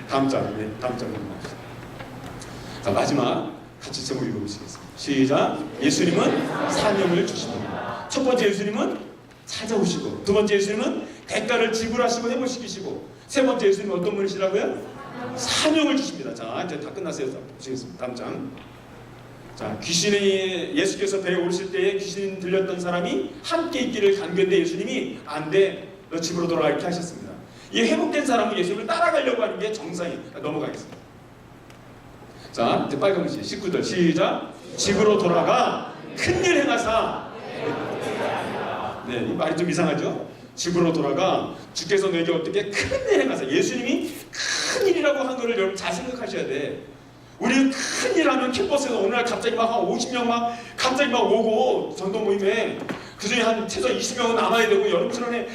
[SPEAKER 2] 다음 장 넘어갑시다. 자 마지막 같이 제목 읽어보시겠습니다. 시작. 예수님은 사명을 주십니다. 첫 번째 예수님은 찾아오시고, 두 번째 예수님은 대가를 지불하시고 회복시키시고, 세 번째 예수님은 어떤 분이시라고요? 사명을 주십니다. 자 이제 다 끝났어요. 보시겠습니다. 다음 장. 자 귀신이 예수께서 배에 오르실 때에 귀신 들렸던 사람이 함께 있기를 간구했는데 예수님이 안 돼, 너 집으로 돌아가 이렇게 하셨습니다. 이 회복된 사람은 예수님을 따라가려고 하는 게 정상이에요. 넘어가겠습니다. 자, 이제 빨간 글씨 19절 시작. 집으로 돌아가 큰일 행하사. 네, 이 말이 좀 이상하죠? 집으로 돌아가 주께서 너에게 어떻게 큰일 행하사. 예수님이 큰일이라고 한 거를 여러분 잘 생각하셔야 돼. 우리는 큰일 하면 캠퍼스에서 어느 날 갑자기 막 한 50명 막 갑자기 막 오고 전도 모임에 그중에 한 최소 20명은 남아야 되고 여러분처럼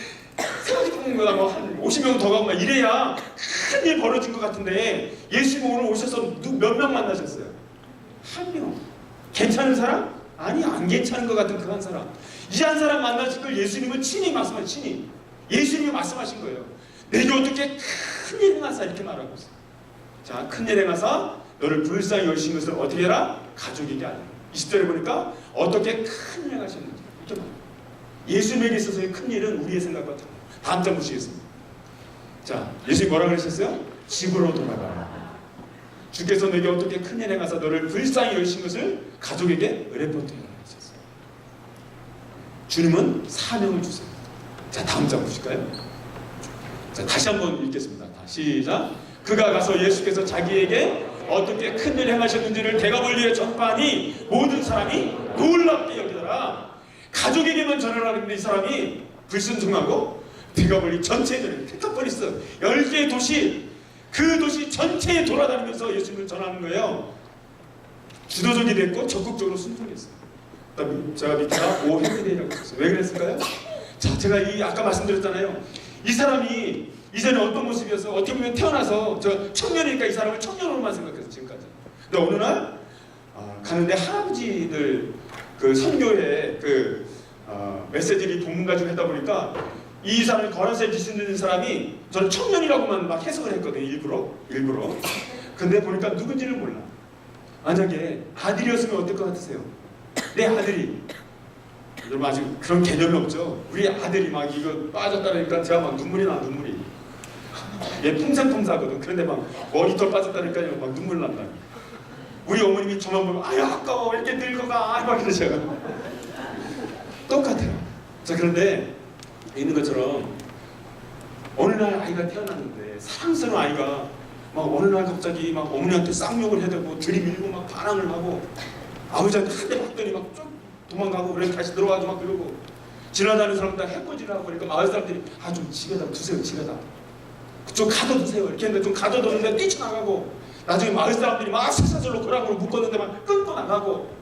[SPEAKER 2] 생각해보면 한 50명 더 가고 막 이래야 큰일 벌어진 것 같은데 예수님 오늘 오셔서 몇 명 만나셨어요? 한 명. 괜찮은 사람? 아니 안 괜찮은 것 같은 그 한 사람. 이 한 사람 만나실 걸 예수님은 친히 말씀하신 친히 예수님이 말씀하신 거예요. 내게 어떻게 큰일 행하사 이렇게 말하고 있어요. 자, 큰일 행하사 너를 불쌍히 여기신 것을 어떻게 해라? 가족에게 알라. 20절에 보니까 어떻게 큰일 행하셨는지 이렇게 말해요. 예수님에게 있어서의 큰일은 우리의 생각과 달라요. 다음 장 보시겠습니다. 자, 예수님이 뭐라 그러셨어요? 집으로 돌아가라. 주께서 너에게 어떻게 큰일 행하사 너를 불쌍히 여기신 것을 가족에게 의뢰포트하라 하셨어요. 주님은 사명을 주세요. 자, 다음 장 보실까요? 자, 다시 한번 읽겠습니다. 시작. 그가 가서 예수께서 자기에게 어떻게 큰일 행하셨는지를 대가벌리에 전파하니 모든 사람이 놀랍게 여기더라. 가족에게만 전하라는데 이 사람이 불순종하고 대가벌리 전체에 전해. 테카포리스 10개의 도시, 그 도시 전체에 돌아다니면서 예수님을 전하는 거예요. 주도적이 됐고 적극적으로 순종했어요. 제가 밑에가 오해피데이라고 했어요. 왜 그랬을까요? 자, 제가 아까 말씀드렸잖아요. 이 사람이 이전에 어떤 모습이어서 어떻게 보면 태어나서 저 청년이니까 이 사람을 청년으로만 생각해서 지금까지. 근데 어느 날 가는데 할아버지들 그 선교회 메시지를 본문 가지고 하다 보니까 이 사람이 거라사에 귀신 사람이 저는 청년이라고만 막 해석을 했거든요. 일부러. 근데 보니까 누군지를 몰라. 만약에 아들이었으면 어떨 것 같으세요? 내 아들이. 여러분 아직 그런 개념이 없죠? 우리 아들이 막 이거 빠졌다니까 제가 막 눈물이. 얘 풍산풍사거든. 그런데 막 머리털 빠졌다니까요. 막 눈물 난다. 우리 어머님이 저만 보면 아유 아까워 왜 이렇게 늙어가 막 그러셔요. 똑같아요. 자, 그런데 있는 것처럼 어느 날 아이가 태어났는데 사랑스러운 아이가 막 어느 날 갑자기 막 어머니한테 쌍욕을 해대고 들이밀고 막 반항을 하고 아버지한테 한 대 맞더니 막 쭉 도망가고 그래 다시 들어가서 막 그러고 지나다니는 사람들 해코지를 하고 그러니까 마을 사람들이 좀 집에다 두세요. 집에다 좀 가둬두세요 이렇게 했는데 좀 가둬두는데 뛰쳐나가고 나중에 마을 사람들이 막 쇠사슬로 고랑으로 묶었는데 막 끊고 나가고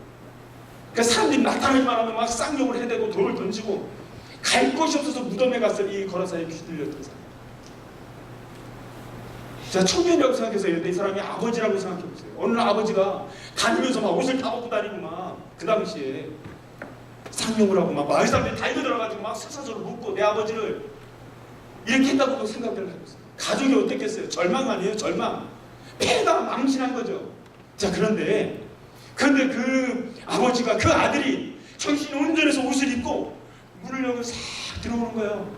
[SPEAKER 2] 그러니까 사람들이 나타나기만 하면 막 쌍욕을 해대고 돌을 던지고 갈 곳이 없어서 무덤에 갔을 이 거라사에 귀 들렸던 사람. 자, 청년이라고 생각해서 이 사람이 아버지라고 생각해보세요. 어느 날 아버지가 다니면서 막 옷을 다 벗고 다니고 막 그 당시에 쌍욕을 하고 막 마을 사람들이 달려 들어가지고 막 쇠사슬로 묶고 내 아버지를 이렇게 했다고 생각을 하고 있어요. 가족이 어땠겠어요? 절망 아니에요? 절망. 폐가 망신한 거죠. 자, 그런데 그 아버지가 그 아들이 정신이 온전해서 옷을 입고 문을 열고 싹 들어오는 거예요.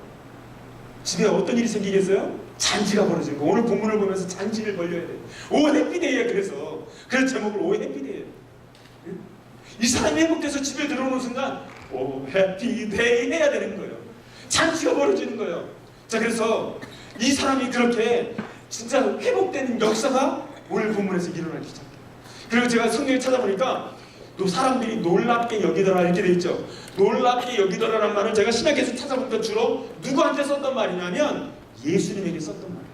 [SPEAKER 2] 집에 어떤 일이 생기겠어요? 잔치가 벌어지는 거. 오늘 본문을 보면서 잔치를 벌려야 돼요. 오 해피데이에 그래서 제목을 오 해피데이예요. 이 사람이 회복돼서 집에 들어오는 순간 오 해피데이 해야 되는 거예요. 잔치가 벌어지는 거예요. 자, 그래서 이 사람이 그렇게 진짜 회복되는 역사가 오늘 본문에서 일어나기 시작해요. 그리고 제가 성경을 찾아보니까 또 사람들이 놀랍게 여기더라 이렇게 돼 있죠. 놀랍게 여기더라라는 말은 제가 신약에서 찾아보니까 주로 누구한테 썼던 말이냐면 예수님에게 썼던 말이에요.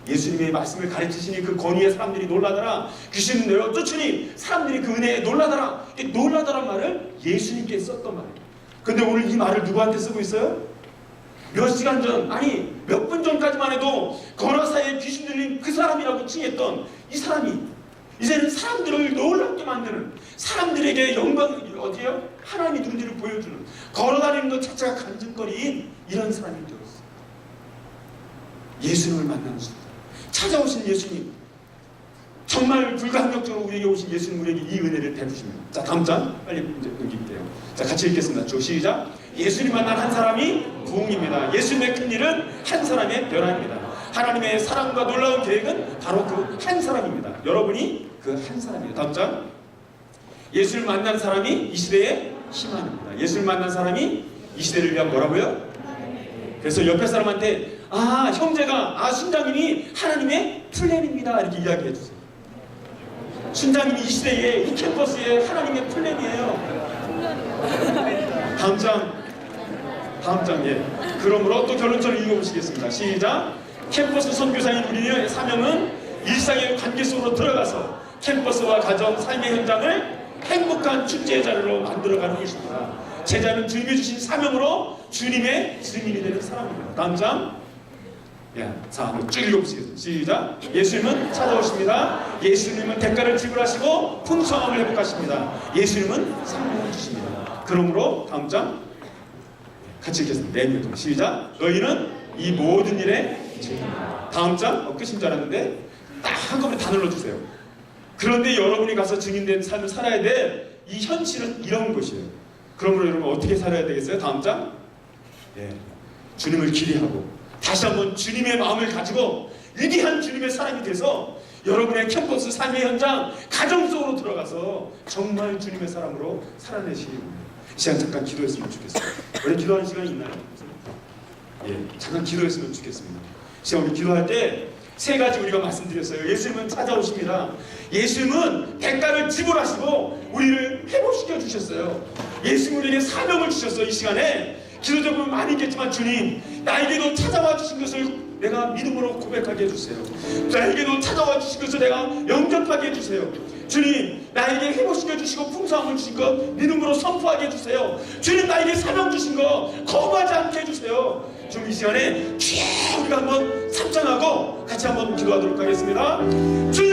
[SPEAKER 2] 예수님의 말씀을 가르치시니 그 권위에 사람들이 놀라더라. 귀신을 내어 쫓으니 사람들이 그 은혜에 놀라더라. 놀라더란 말을 예수님께 썼던 말이에요. 근데 오늘 이 말을 누구한테 쓰고 있어요? 몇 시간 전, 아니 몇 분 전까지만 해도 거라사에 귀신 들린 그 사람이라고 칭했던 이 사람이 이제는 사람들을 놀랍게 만드는, 사람들에게 영광, 어디요? 하나님이 누군지를 보여주는, 걸어다니는 것 자체가 간증거리인 이런 사람이 되었어요. 예수님을 만나는 순간 찾아오신 예수님, 정말 불가항력적으로 우리에게 오신 예수님, 우리에게 이 은혜를 베푸십니다. 자, 다음 장 빨리 이제 넘길게요. 자, 같이 읽겠습니다. 쭉 시작. 예수님 만난 한 사람이 부흥입니다. 예수님의 큰 일은 한 사람의 변화입니다. 하나님의 사랑과 놀라운 계획은 바로 그 한 사람입니다. 여러분이 그 한 사람이에요. 다음 장. 예수를 만난 사람이 이 시대의 희망입니다. 예수를 만난 사람이 이 시대를 위한 뭐라고요? 그래서 옆에 사람한테 형제가, 신장님이 하나님의 플랜입니다 이렇게 이야기해 주세요. 순장님이 이 시대에 이 캠퍼스에 하나님의 플랜이에요. 다음 장 예. 그러므로 또 결론처럼 읽어보시겠습니다. 시작. 캠퍼스 선교사인 우리의 사명은 일상의 관계 속으로 들어가서 캠퍼스와 가정, 삶의 현장을 행복한 축제의 자리로 만들어가는 것입니다. 제자는 주님이 주신 사명으로 주님의 증인이 되는 사람입니다. 다음 장. 예, 자, 한번 쭉 읽어보시겠습니다. 시작. 예수님은 찾아오십니다. 예수님은 대가를 지불하시고 풍성함을 회복하십니다. 예수님은 생명을 주십니다. 그러므로 다음 장 같이 읽겠습니다. 네 명. 시작. 너희는 이 모든 일에 증인이다. 다음 장 끝인 줄 알았는데 딱 한꺼번에 다 눌러주세요. 그런데 여러분이 가서 증인된 삶을 살아야 될 이 현실은 이런 것이에요. 그러므로 여러분 어떻게 살아야 되겠어요? 다음 장. 예, 주님을 기대하고 다시 한번 주님의 마음을 가지고 위대한 주님의 사람이 돼서 여러분의 캠퍼스 삶의 현장 가정 속으로 들어가서 정말 주님의 사람으로 살아내시기 바랍니다. 이 시간 잠깐 기도했으면 좋겠습니다. 원래 기도하는 시간이 있나요? 예, 잠깐 기도했으면 좋겠습니다. 시간 우리 기도할 때 세 가지 우리가 말씀드렸어요. 예수님은 찾아오십니다. 예수님은 대가를 지불하시고 우리를 회복시켜 주셨어요. 예수님 우리에게 사명을 주셨어요. 이 시간에 기도자 보면 많이 있겠지만 주님 나에게도 찾아와 주신 것을 내가 믿음으로 고백하게 해주세요. 나에게도 찾아와 주신 것을 내가 영접하게 해주세요. 주님 나에게 회복시켜 주시고 풍성함을 주신 것 믿음으로 선포하게 해주세요. 주님 나에게 사명 주신 거 거부하지 않게 해주세요. 좀 이 시간에 주여 우리가 한번 삼창하고 같이 한번 기도하도록 하겠습니다. 주님